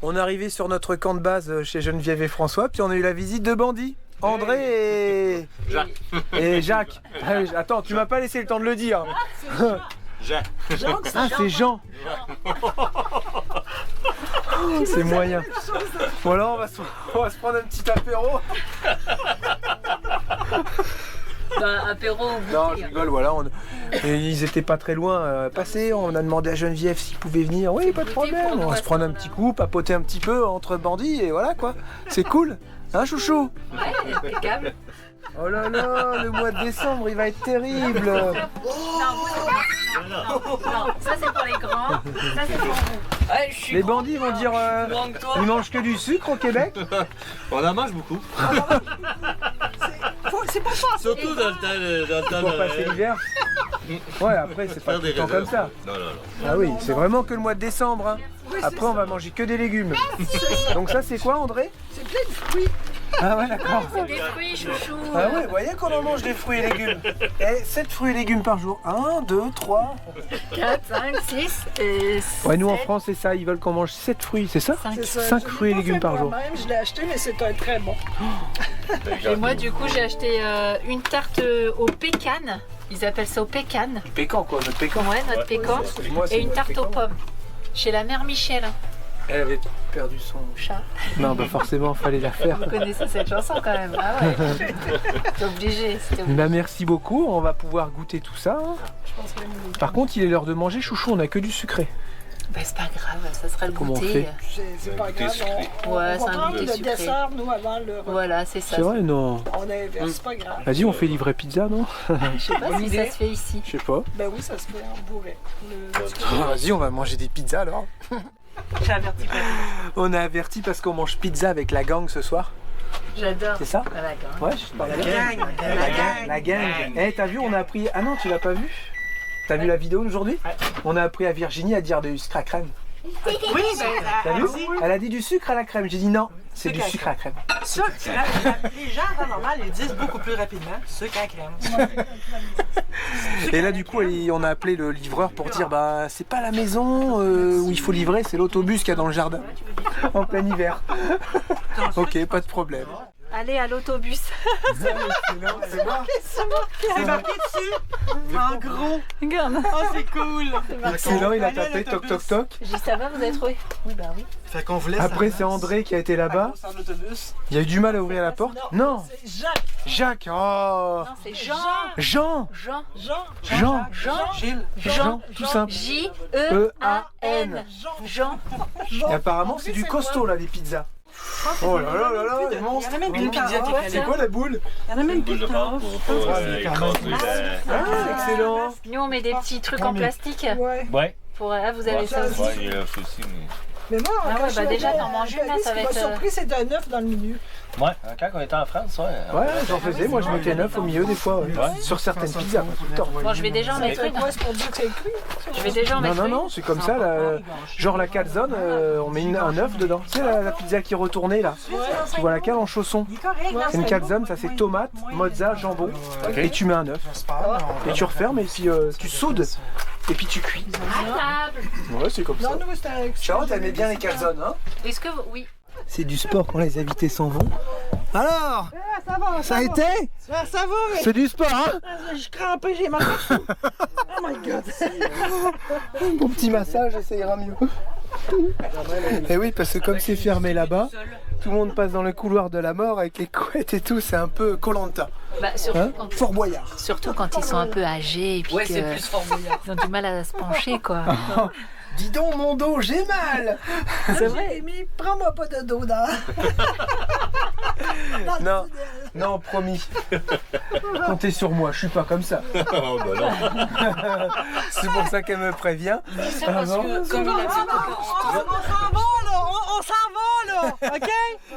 On est arrivé sur notre camp de base chez Geneviève et François, puis on a eu la visite de bandits. André et Jacques. Et Jacques. Attends, tu m'as pas laissé le temps de le dire. Jacques. Ah, c'est Jean. C'est moyen. Voilà, on va se prendre un petit apéro. Bah, apéro ou Non, je goûter. rigole, voilà. Et ils étaient pas très loin. Passés, on a demandé à Geneviève s'ils pouvaient venir. Oui, pas de problème. On va se prendre un petit coup, papoter un petit peu entre bandits et voilà quoi. C'est cool. Hein, chouchou? Ouais, impeccable. Oh là là, le mois de décembre, il va être terrible. Non, ça c'est pour les grands, ça c'est pour vous. Ouais, je suis Les bandits vont dire grand que toi. ils mangent que du sucre au Québec. On en mange beaucoup. C'est pour ça. Surtout dans le temps Pour passer l'hiver. Ouais, après c'est pas Faire tout des le temps comme ça. Non, non, non. Ah oui, c'est vraiment que le mois de décembre. Hein. Après on va manger que des légumes. Donc ça c'est quoi André? C'est plein de fruits. Ah ouais d'accord. Des fruits, chouchou. Ah ouais, vous voyez qu'on en mange des fruits et légumes. Et 7 fruits et légumes par jour. 1, 2, 3. 4, 5, 6 et 7. Ouais, nous en France c'est ça, ils veulent qu'on mange 7 fruits, c'est ça? C'est ça. 5 Je l'ai fruits et pas légumes fait par jour. moi-même, je l'ai acheté, mais c'est un très bon. Et moi du coup j'ai acheté une tarte au pécan. Ils appellent ça au pécan. Pécan quoi, notre pécan. Ouais, notre pécan. Moi, c'est Et une notre tarte pécan. aux pommes. Chez la mère Michel. Elle avait perdu son Chat. Non, bah forcément, fallait la faire. Vous connaissez cette chanson quand même. Ah ouais. C'est obligé. C'était obligé. Bah merci beaucoup, on va pouvoir goûter tout ça. hein. Par contre, il est l'heure de manger, chouchou, on a que du sucré. Bah, c'est pas grave, ça sera le Comment on goûter. fait C'est pas grave. Ouais, On c'est va un prendre goûter le sucré. dessert, nous, avant le repas. Voilà, c'est ça. C'est vrai, non? On inverse, c'est pas grave. Vas-y, on fait livrer pizza, non? Je sais pas si ça se fait ici. Je sais pas. Ben oui, ça se fait en bourret. Vas-y, on va manger des pizzas alors. J'ai averti pas. On a averti parce qu'on mange pizza avec la gang ce soir. J'adore. C'est ça? Voilà, quand Ouais, je parle la gang. La gang. Eh, t'as vu, on a appris. Ah non, tu l'as pas vu? T'as vu la vidéo d'aujourd'hui? On a appris à Virginie à dire du sucre à crème. Oui, T'as vu? Elle a dit du sucre à la crème. J'ai dit non, c'est du sucre à crème. Sucre, les gens en temps normal, ils disent beaucoup plus rapidement sucre à crème. Et là, du coup, on a appelé le livreur pour dire bah, c'est pas la maison où il faut livrer, c'est l'autobus qu'il y a dans le jardin. En plein hiver. Ok, pas de problème. Allez à l'autobus. C'est marqué. C'est marqué dessus, en gros. Regarde. Oh, c'est cool. Excellent, il a tapé toc toc toc. J'ai dit ça va, vous avez trouvé? Oui, bah oui. Fait qu'on vous laisse. Après, c'est André qui a été là-bas. Sans l'autobus. Il a eu du mal à ouvrir la porte. Non, C'est Jacques. Jacques. Oh, Non, c'est Jean. Jean. Jean. Jean. Gilles. Jean, tout simple. J-E-A-N. Jean. Et apparemment, c'est du costaud là, les pizzas. Oh là là là là, les Il y monstres. en a même plus Une pizza de qui temps. C'est quoi la boule? Il y en a même plus Boule de de temps. pâte pour écraser la... Ah, excellent. Nous, on met des petits trucs en plastique. Ouais. Ouais. Pour... Ah, vous avez ça aussi. Ouais, il y a aussi, mais... Mais moi, Ah quand ouais, je bah suis déjà, allée t'en à manges une, là, Italie, ça ce qui va m'a être, surpris, c'est un œuf dans le milieu. Ouais, quand on était en France, ouais. Ouais, j'en faisais, moi je mettais un œuf au milieu des fois. Ouais. Sur certaines pizzas, pas tout le temps. Bon, je vais déjà en mettre C'est une. quoi, c'est pour dire que c'est cuit? Je vais déjà en Non, mettre non, une. non, c'est comme ça, là, genre la calzone, on met un œuf dedans. Tu sais, la pizza qui est retournée là, tu vois laquelle en chausson. Il est correct, là, C'est une calzone, ça c'est tomate, mozza, jambon, et tu mets un œuf. Et tu refermes et puis tu soudes, et puis tu cuis. À table. Ouais, c'est comme ça. Non, nous, c'était un... Charlotte, elle met bien les calzones, hein? Est-ce que vous... Oui. C'est du sport quand les invités s'en vont. Alors, Ça va, ça a été? Ça va, mais C'est du sport, hein? je suis crampé, j'ai mal partout. Oh my god. Bon petit massage, ça ira mieux. Et oui, parce que comme c'est fermé là-bas, tout le monde passe dans le couloir de la mort avec les couettes et tout, c'est un peu Koh-Lanta. Bah, surtout, Hein? quand... Fort Boyard. surtout quand ils sont un peu âgés et puis Ouais, c'est que- plus fort bouillard. ils ont du mal à se pencher, quoi. Dis donc mon dos, j'ai mal. C'est vrai. Jérémy, prends-moi pas de dos dans. Non, non, promis. Comptez sur moi, je suis pas comme ça. Oh, bah non. C'est pour ça qu'elle me prévient. C'est parce que, comme il a dit, On s'en va là, on s'en va là, ok?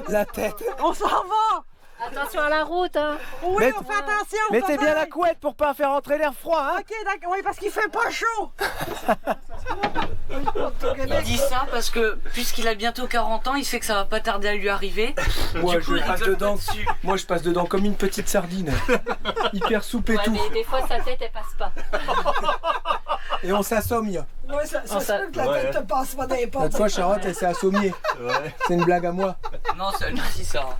La tête. On s'en va. Attention à la route, hein. Oui, Mets- on fait attention. Mettez bien la couette. couette pour pas faire entrer l'air froid, hein. Ok, d'accord, oui, parce qu'il fait pas chaud. il dit ça parce que, puisqu'il a bientôt 40 ans, il sait que ça va pas tarder à lui arriver. Moi, Du coup, il rigole pas dessus. Moi, je passe dedans comme une petite sardine. Hyper soupe et Ouais, tout. mais des fois, sa tête, elle passe pas. Et on s'assomme. Ouais, ça se ça- peut que la tête te passe pas dans les portes. L'autre fois, Charlotte, elle s'est assommée. Ouais. C'est une blague à moi. Non, c'est merci Sarah.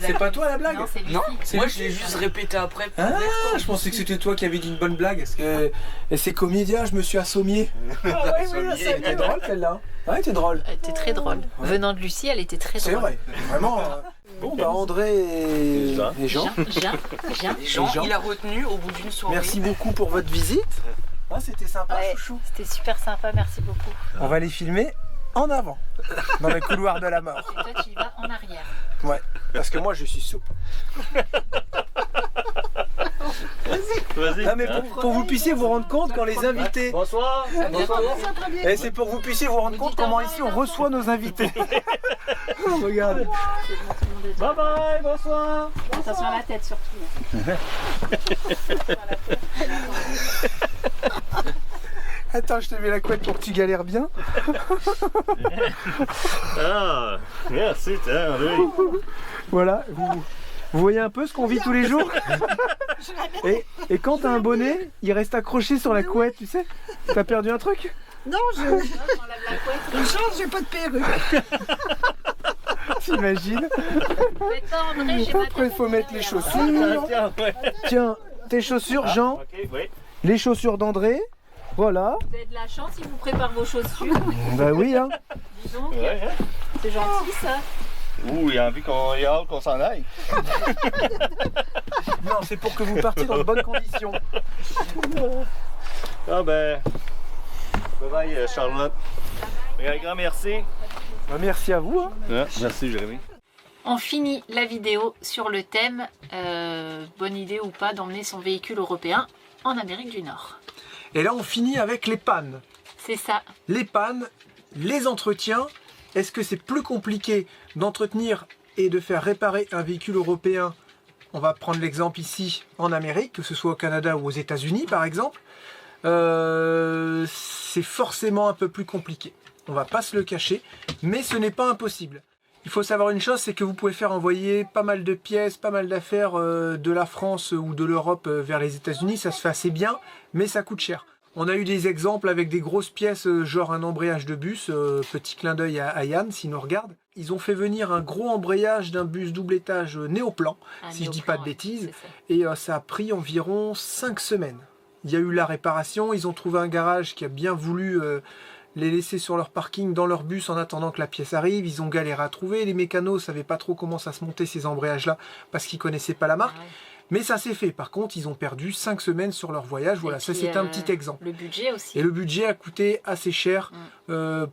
C'est pas toi la blague? Non, c'est Lucie. Non, C'est moi lui. je l'ai juste répété après. Ah, je pensais que c'était toi qui avais dit une bonne blague. Parce que et c'est comédien, je me suis assommé. Elle était drôle celle-là. Ouais, c'était drôle. Elle était très drôle. Venant de Lucie, elle était très drôle. C'est vrai, vraiment. Bon, bah André et Jean. Jean, il a retenu au bout d'une soirée. Merci beaucoup pour votre visite. Ah, c'était sympa, Ouais, chouchou. c'était super sympa, merci beaucoup. On va les filmer en avant, dans les couloirs de la mort. Et toi, tu y vas en arrière. Ouais, parce que moi je suis souple. Vas-y. Non mais pour que vous puissiez vous rendre compte quand les invités... Bonsoir. Bonsoir. Et c'est pour que vous puissiez vous rendre compte comment ici on reçoit nos invités. Regarde. Bye bye, bonsoir. Attention à la tête surtout. Attends, je te mets la couette pour que tu galères bien. Ah, merci, André. Voilà, vous voyez un peu ce qu'on vit tous les jours. Et quand t'as un bonnet, il reste accroché sur la couette, tu sais. T'as perdu un truc? Non, une chance, j'ai pas de perruque. T'imagines? André, j'ai ma Après, il faut mettre les chaussures. Tiens, ouais. Tiens, tes chaussures, Jean. Ok, oui. Les chaussures d'André. Voilà. Vous avez de la chance, il vous prépare vos chaussures. Bah oui, hein. Dis donc, Ouais, hein. c'est gentil ça. Ouh, il a envie il a hâte qu'on s'en aille. Non, c'est pour que vous partiez dans de bonnes conditions. Ah ben. Bye bye, Charlotte. Un grand merci. Bah, merci à vous. Hein. Ouais, merci, Jérémy. On finit la vidéo sur le thème bonne idée ou pas d'emmener son véhicule européen en Amérique du Nord. Et là, on finit avec les pannes. C'est ça. Les pannes, les entretiens. Est-ce que c'est plus compliqué d'entretenir et de faire réparer un véhicule européen? On va prendre l'exemple ici en Amérique, que ce soit au Canada ou aux États-Unis par exemple. C'est forcément un peu plus compliqué. On va pas se le cacher, mais ce n'est pas impossible. Il faut savoir une chose, c'est que vous pouvez faire envoyer pas mal de pièces, pas mal d'affaires de la France ou de l'Europe vers les États-Unis. Ça se fait assez bien, mais ça coûte cher. On a eu des exemples avec des grosses pièces, genre un embrayage de bus. Petit clin d'œil à Yann, s'il nous regarde. Ils ont fait venir un gros embrayage d'un bus double étage néoplan, si je dis pas de bêtises. Et ça a pris environ 5 semaines. Il y a eu la réparation, ils ont trouvé un garage qui a bien voulu les laisser sur leur parking dans leur bus en attendant que la pièce arrive. Ils ont galéré à trouver, les mécanos ne savaient pas trop comment ça se montait ces embrayages-là parce qu'ils ne connaissaient pas la marque. Mais ça s'est fait. Par contre, ils ont perdu 5 semaines sur leur voyage. Voilà, ça c'est un petit exemple. Le budget aussi. Et le budget a coûté assez cher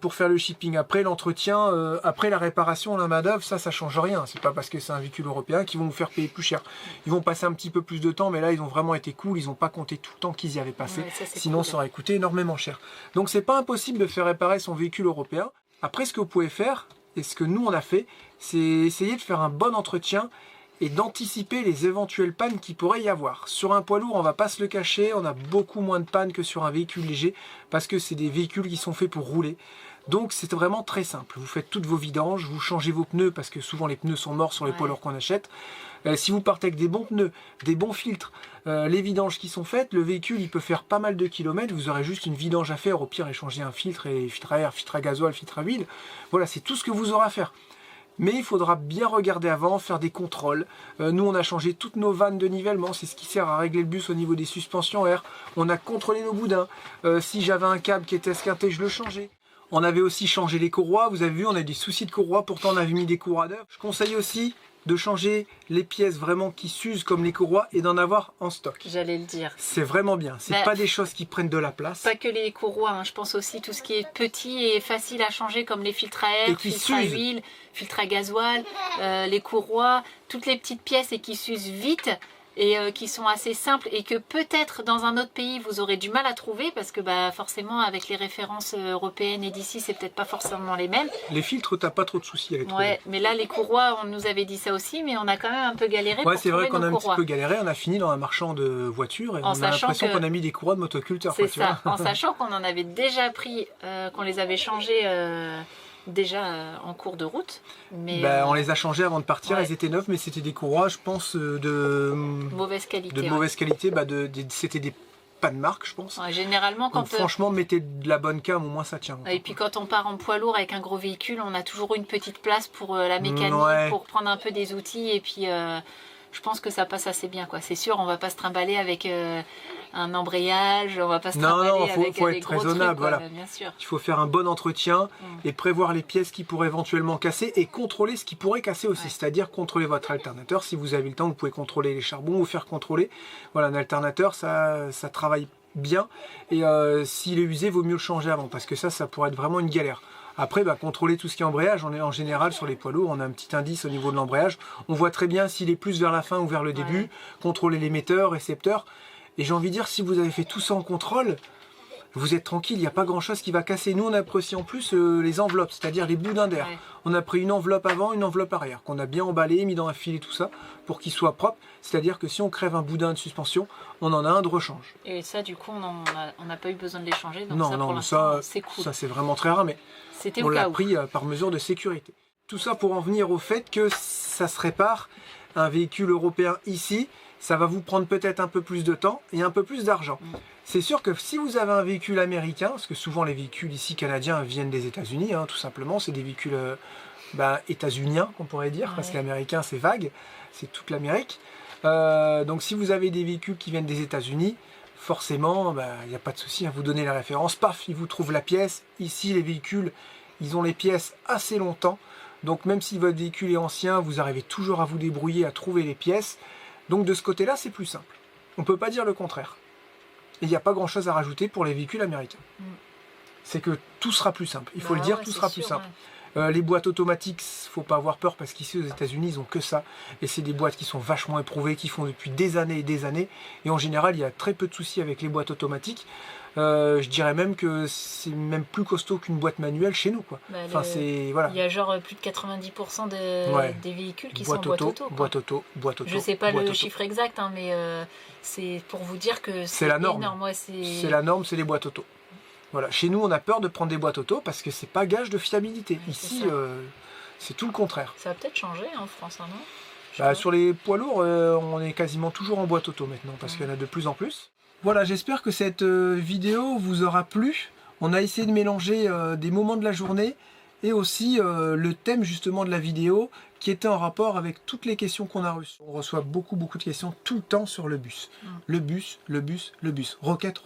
pour faire le shipping. Après l'entretien, après la réparation, la main-d'œuvre, ça change rien. C'est pas parce que c'est un véhicule européen qu'ils vont vous faire payer plus cher. Ils vont passer un petit peu plus de temps, mais là ils ont vraiment été cool. Ils n'ont pas compté tout le temps qu'ils y avaient passé. Ouais, sinon cool. Ça aurait coûté énormément cher. Donc c'est pas impossible de faire réparer son véhicule européen. Après, ce que vous pouvez faire, et ce que nous on a fait, c'est essayer de faire un bon entretien et d'anticiper les éventuelles pannes qu'il pourrait y avoir. Sur un poids lourd, on va pas se le cacher, on a beaucoup moins de pannes que sur un véhicule léger, parce que c'est des véhicules qui sont faits pour rouler. Donc c'est vraiment très simple. Vous faites toutes vos vidanges, vous changez vos pneus, parce que souvent les pneus sont morts sur les poids lourds qu'on achète. Si vous partez avec des bons pneus, des bons filtres, les vidanges qui sont faites, le véhicule il peut faire pas mal de kilomètres, vous aurez juste une vidange à faire, au pire échanger un filtre, et filtre à air, filtre à gasoil, filtre à huile. Voilà, c'est tout ce que vous aurez à faire. Mais il faudra bien regarder avant, faire des contrôles. Nous, on a changé toutes nos vannes de nivellement. C'est ce qui sert à régler le bus au niveau des suspensions air. On a contrôlé nos boudins. Si j'avais un câble qui était esquinté, je le changeais. On avait aussi changé les courroies. Vous avez vu, on a des soucis de courroies. Pourtant, on avait mis des courroies d'œuf. Je conseille aussi de changer les pièces vraiment qui s'usent comme les courroies et d'en avoir en stock. J'allais le dire. C'est vraiment bien. C'est pas des choses qui prennent de la place. Pas que les courroies, hein. Je pense aussi tout ce qui est petit et facile à changer comme les filtres à air, filtres à huile, filtres à gasoil, les courroies, toutes les petites pièces et qui s'usent vite et qui sont assez simples et que peut-être dans un autre pays vous aurez du mal à trouver parce que forcément avec les références européennes et d'ici c'est peut-être pas forcément les mêmes. Les filtres, t'as pas trop de soucis à les trouver. Ouais, mais là les courroies, on nous avait dit ça aussi, mais on a quand même un peu galéré pour trouver nos courroies. C'est vrai qu'on a un petit peu galéré, on a fini dans un marchand de voitures et on a l'impression qu'on a mis des courroies de motoculteurs. C'est ça, en sachant qu'on en avait déjà pris, qu'on les avait changées déjà en cours de route. Mais on les a changés avant de partir, elles étaient neuves, mais c'était des courroies, je pense, de mauvaise qualité. C'était des pas de marque, je pense. Ouais, généralement, quand franchement, mettez de la bonne cam, au moins ça tient. Et puis quand on part en poids lourd avec un gros véhicule, on a toujours une petite place pour la mécanique, pour prendre un peu des outils et puis je pense que ça passe assez bien, quoi. C'est sûr, on va pas se trimballer avec un embrayage, on va pas se trimballer avec faut des être gros raisonnable, trucs, quoi, voilà. bien sûr. Il faut faire un bon entretien et prévoir les pièces qui pourraient éventuellement casser et contrôler ce qui pourrait casser aussi, c'est-à-dire contrôler votre alternateur. Si vous avez le temps, vous pouvez contrôler les charbons ou faire contrôler. Voilà, un alternateur, ça travaille bien et s'il est usé, vaut mieux le changer avant parce que ça pourrait être vraiment une galère. Après, contrôler tout ce qui est embrayage, on est en général sur les poids lourds, on a un petit indice au niveau de l'embrayage. On voit très bien s'il est plus vers la fin ou vers le début. Contrôler l'émetteur, récepteur. Et j'ai envie de dire, si vous avez fait tout ça en contrôle, vous êtes tranquille, il n'y a pas grand chose qui va casser. Nous, on a pris en plus les enveloppes, c'est-à-dire les boudins d'air. On a pris une enveloppe avant, une enveloppe arrière, qu'on a bien emballé, mis dans un filet, tout ça, pour qu'il soit propre. C'est-à-dire que si on crève un boudin de suspension, on en a un de rechange. Et ça, du coup, on n'a pas eu besoin de les changer. Donc Non, ça, pour l'instant, c'est cool. Ça c'est vraiment très rare, mais c'était on l'a pris par mesure de sécurité. Tout ça pour en venir au fait que ça se répare, un véhicule européen ici, ça va vous prendre peut-être un peu plus de temps et un peu plus d'argent. C'est sûr que si vous avez un véhicule américain, parce que souvent les véhicules ici canadiens viennent des États-Unis, tout simplement, c'est des véhicules états-uniens, on pourrait dire, parce qu'américain c'est vague, c'est toute l'Amérique. Donc si vous avez des véhicules qui viennent des États-Unis, forcément, il n'y a pas de souci, vous donnez la référence, paf, ils vous trouvent la pièce. Ici, les véhicules, ils ont les pièces assez longtemps. Donc même si votre véhicule est ancien, vous arrivez toujours à vous débrouiller, à trouver les pièces. Donc de ce côté-là, c'est plus simple. On ne peut pas dire le contraire. Et il n'y a pas grand-chose à rajouter pour les véhicules américains. C'est que tout sera plus simple. Il faut le dire, tout sera plus simple. Les boîtes automatiques, faut pas avoir peur parce qu'ici aux États-Unis ils ont que ça et c'est des boîtes qui sont vachement éprouvées, qui font depuis des années et des années et en général il y a très peu de soucis avec les boîtes automatiques. Je dirais même que c'est même plus costaud qu'une boîte manuelle chez nous, quoi. C'est voilà. Il y a genre plus de 90% des véhicules qui sont en boîte auto. Je sais pas le chiffre exact, mais c'est pour vous dire que c'est la norme. Énorme. C'est la norme, c'est les boîtes auto. Voilà. Chez nous, on a peur de prendre des boîtes auto parce que c'est pas gage de fiabilité. Ici, c'est tout le contraire. Ça va peut-être changer en France, non? Sur les poids lourds, on est quasiment toujours en boîte auto maintenant parce qu'il y en a de plus en plus. Voilà, j'espère que cette vidéo vous aura plu. On a essayé de mélanger des moments de la journée et aussi le thème justement de la vidéo qui était en rapport avec toutes les questions qu'on a reçues. On reçoit beaucoup de questions tout le temps sur le bus. Le bus. Roquette.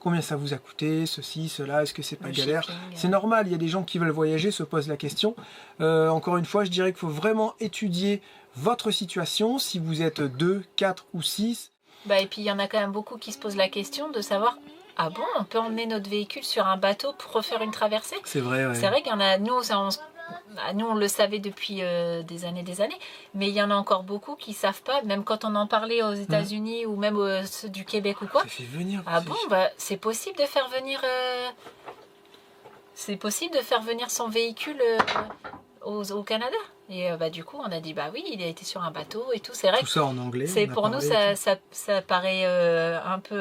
Combien ça vous a coûté, ceci, cela, est-ce que c'est pas galère? C'est normal, il y a des gens qui veulent voyager, se posent la question. Encore une fois, je dirais qu'il faut vraiment étudier votre situation, si vous êtes 2, 4 ou 6. Et puis il y en a quand même beaucoup qui se posent la question de savoir, ah bon, on peut emmener notre véhicule sur un bateau pour refaire une traversée? C'est vrai, ouais. C'est vrai qu'il y en a, nous on le savait depuis des années, mais il y en a encore beaucoup qui savent pas, même quand on en parlait aux États-Unis ou même ceux du Québec ou quoi. Ça fait venir. Ah bon, c'est possible de faire venir, son véhicule au Canada. Et du coup, on a dit oui, il a été sur un bateau et tout. C'est vrai. Tout ça en anglais. C'est pour nous, ça paraît un peu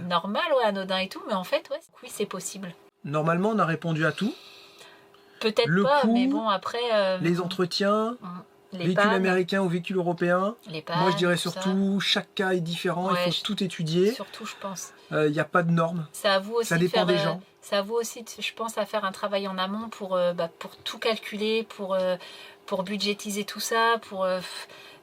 normal, anodin et tout, mais en fait, oui, c'est possible. Normalement, on a répondu à tout. Peut-être pas, mais bon, après... les entretiens, les véhicules américains ou véhicules européens. Moi, je dirais surtout, chaque cas est différent, il faut tout étudier. Surtout, je pense. Il n'y a pas de normes. Ça dépend des gens. Ça vaut aussi, je pense, à faire un travail en amont pour tout calculer, pour budgétiser tout ça,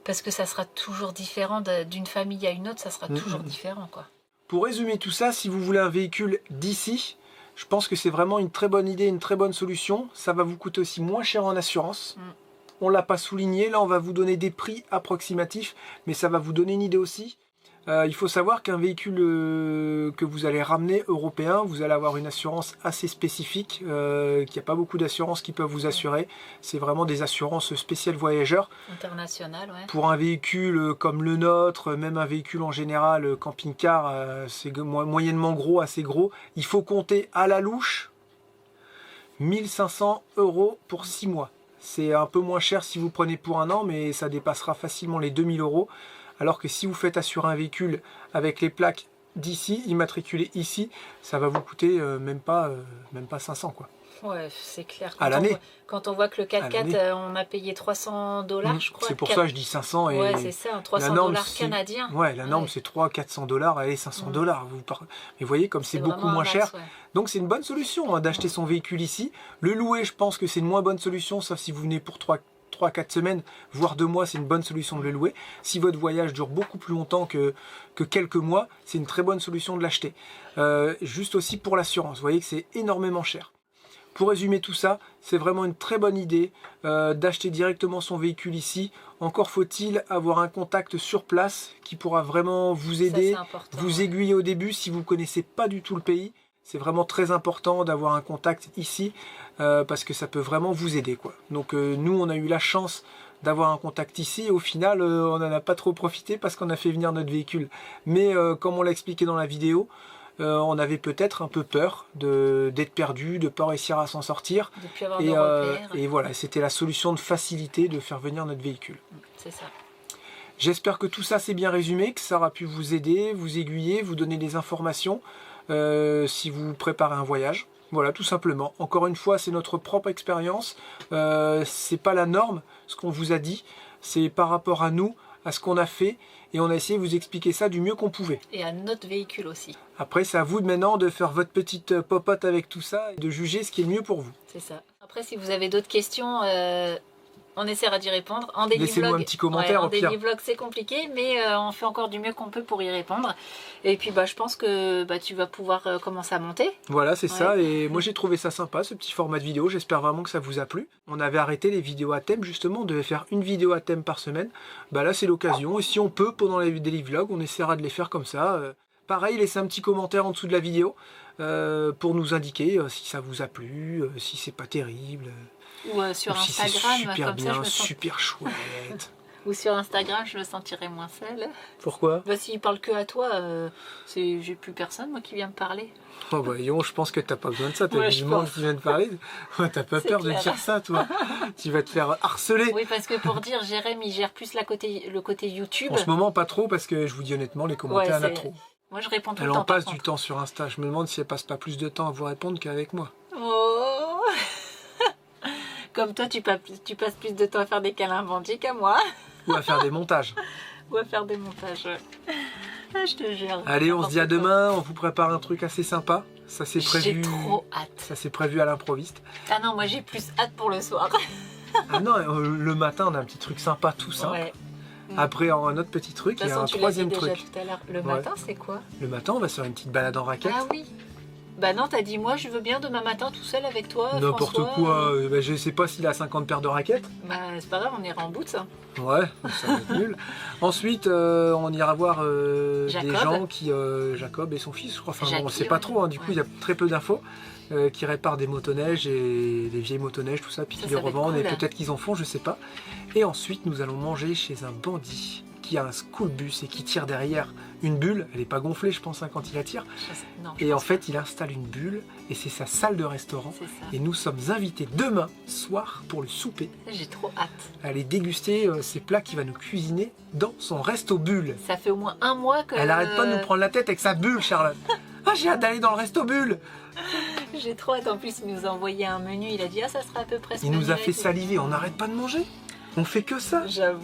parce que ça sera toujours différent d'une famille à une autre, ça sera toujours différent, quoi. Pour résumer tout ça, si vous voulez un véhicule d'ici, je pense que c'est vraiment une très bonne idée, une très bonne solution. Ça va vous coûter aussi moins cher en assurance. On ne l'a pas souligné, là on va vous donner des prix approximatifs, mais ça va vous donner une idée aussi. Il faut savoir qu'un véhicule que vous allez ramener européen, vous allez avoir une assurance assez spécifique, qu'il n'y a pas beaucoup d'assurances qui peuvent vous assurer. C'est vraiment des assurances spéciales voyageurs. Internationales, ouais. Pour un véhicule comme le nôtre, même un véhicule en général, camping-car, c'est moyennement gros, assez gros, il faut compter à la louche 1 500 € pour 6 mois. C'est un peu moins cher si vous prenez pour un an, mais ça dépassera facilement les 2 000 €. Alors que si vous faites assurer un véhicule avec les plaques d'ici, immatriculé ici, ça va vous coûter même pas 500, quoi. Ouais, c'est clair. À l'année. Quand on voit que le 4x4, on a payé 300 $, je crois. C'est pour ça que je dis 500. Ouais, c'est ça, 300 $ canadiens. Ouais, la norme c'est 300-400 $, allez, 500 $. Mais vous voyez, comme c'est beaucoup moins cher. Ouais. Donc c'est une bonne solution d'acheter son véhicule ici. Le louer, je pense que c'est une moins bonne solution, sauf si vous venez pour 3 à 4 semaines, voire 2 mois, c'est une bonne solution de le louer. Si votre voyage dure beaucoup plus longtemps que quelques mois, c'est une très bonne solution de l'acheter. Juste aussi pour l'assurance, vous voyez que c'est énormément cher. Pour résumer tout ça, c'est vraiment une très bonne idée d'acheter directement son véhicule ici. Encore faut-il avoir un contact sur place qui pourra vraiment vous aider, vous aiguiller au début si vous ne connaissez pas du tout le pays. C'est vraiment très important d'avoir un contact ici parce que ça peut vraiment vous aider, quoi. Donc nous, on a eu la chance d'avoir un contact ici et au final, on n'en a pas trop profité parce qu'on a fait venir notre véhicule. Mais comme on l'a expliqué dans la vidéo, on avait peut-être un peu peur d'être perdu, de ne pas réussir à s'en sortir. De plus avoir de repères. Et voilà, c'était la solution de facilité de faire venir notre véhicule. C'est ça. J'espère que tout ça c'est bien résumé, que ça aura pu vous aider, vous aiguiller, vous donner des informations si vous préparez un voyage. Voilà, tout simplement. Encore une fois, c'est notre propre expérience. C'est pas la norme, ce qu'on vous a dit. C'est par rapport à nous, à ce qu'on a fait. Et on a essayé de vous expliquer ça du mieux qu'on pouvait. Et à notre véhicule aussi. Après, c'est à vous maintenant de faire votre petite popote avec tout ça et de juger ce qui est le mieux pour vous. C'est ça. Après, si vous avez d'autres questions, on essaiera d'y répondre. En Laissez-nous un petit commentaire au pire. En daily vlog, c'est compliqué, mais on fait encore du mieux qu'on peut pour y répondre. Et puis, je pense que tu vas pouvoir commencer à monter. Voilà, c'est ça. Et moi, j'ai trouvé ça sympa, ce petit format de vidéo. J'espère vraiment que ça vous a plu. On avait arrêté les vidéos à thème, justement. On devait faire une vidéo à thème par semaine. Là, c'est l'occasion. Et si on peut, pendant les daily vlogs, on essaiera de les faire comme ça. Pareil, laissez un petit commentaire en dessous de la vidéo pour nous indiquer si ça vous a plu, si c'est pas terrible. Ou sur si Instagram, c'est super comme bien, ça, super chouette. Ou sur Instagram, je me sentirais moins seule. Pourquoi? S'il parle que à toi, j'ai plus personne moi qui vient me parler. Oh voyons, je pense que t'as pas besoin de ça, t'as du monde qui vient de parler. T'as pas peur de dire ça, toi? Tu vas te faire harceler. Oui, parce que pour dire, Jérém, il gère plus le côté YouTube. En ce moment, pas trop, parce que je vous dis honnêtement, les commentaires, il y en a trop. Moi, je réponds tout le temps. Elle en passe du temps sur Insta. Je me demande si elle passe pas plus de temps à vous répondre qu'avec moi. Oh. Comme toi, tu passes plus de temps à faire des câlins bandits qu'à moi. Ou à faire des montages. Ou à faire des montages. Je te jure. Allez, on se dit à demain. On vous prépare un truc assez sympa. Ça c'est prévu. J'ai trop hâte. Ça c'est prévu à l'improviste. Ah non, moi j'ai plus hâte pour le soir. Ah non, le matin on a un petit truc sympa, tout simple. Ouais. Après un autre petit truc, il y a un troisième truc. Tout à l'heure. Le matin, c'est quoi? Le matin, on va se faire une petite balade en raquette. Ah oui. Bah non, t'as dit moi je veux bien demain matin tout seul avec toi. N'importe quoi. Je sais pas s'il a 50 paires de raquettes. Bah c'est pas grave, on ira en bout de ça. Ouais, ça va être nul. Ensuite, on ira voir des gens qui... Jacob et son fils, je crois. Enfin, on sait pas trop, hein. Du coup, il y a très peu d'infos. Qui réparent des motoneiges et des vieilles motoneiges, tout ça, puis qui les revendent, cool. Et peut-être qu'ils en font, je sais pas. Et ensuite, nous allons manger chez un bandit qui a un school bus et qui tire derrière une bulle. Elle n'est pas gonflée, je pense, hein, quand il la tire. Et en fait, il installe une bulle et c'est sa salle de restaurant. Et nous sommes invités demain soir pour le souper. J'ai trop hâte. À aller déguster ces plats qu'il va nous cuisiner dans son resto bulle. Ça fait au moins un mois que... Elle arrête pas de nous prendre la tête avec sa bulle, Charlotte. Ah, j'ai hâte d'aller dans le resto bulle. J'ai trop hâte. En plus, il nous a envoyé un menu. Il a dit, ah, ça sera à peu près ce Il nous a fait saliver. On n'arrête pas de manger. On fait que ça. J'avoue.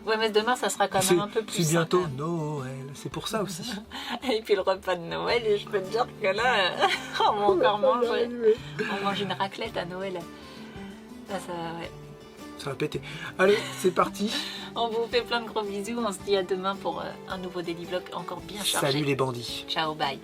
Ouais, mais demain, ça sera quand même un peu plus C'est bientôt Noël. C'est pour ça aussi. Et puis le repas de Noël, et je peux te dire que là, on va encore manger. On mange une raclette à Noël. Là, ça va péter. Allez, c'est parti. On vous fait plein de gros bisous. On se dit à demain pour un nouveau daily vlog encore bien chargé. Salut les bandits. Ciao, bye.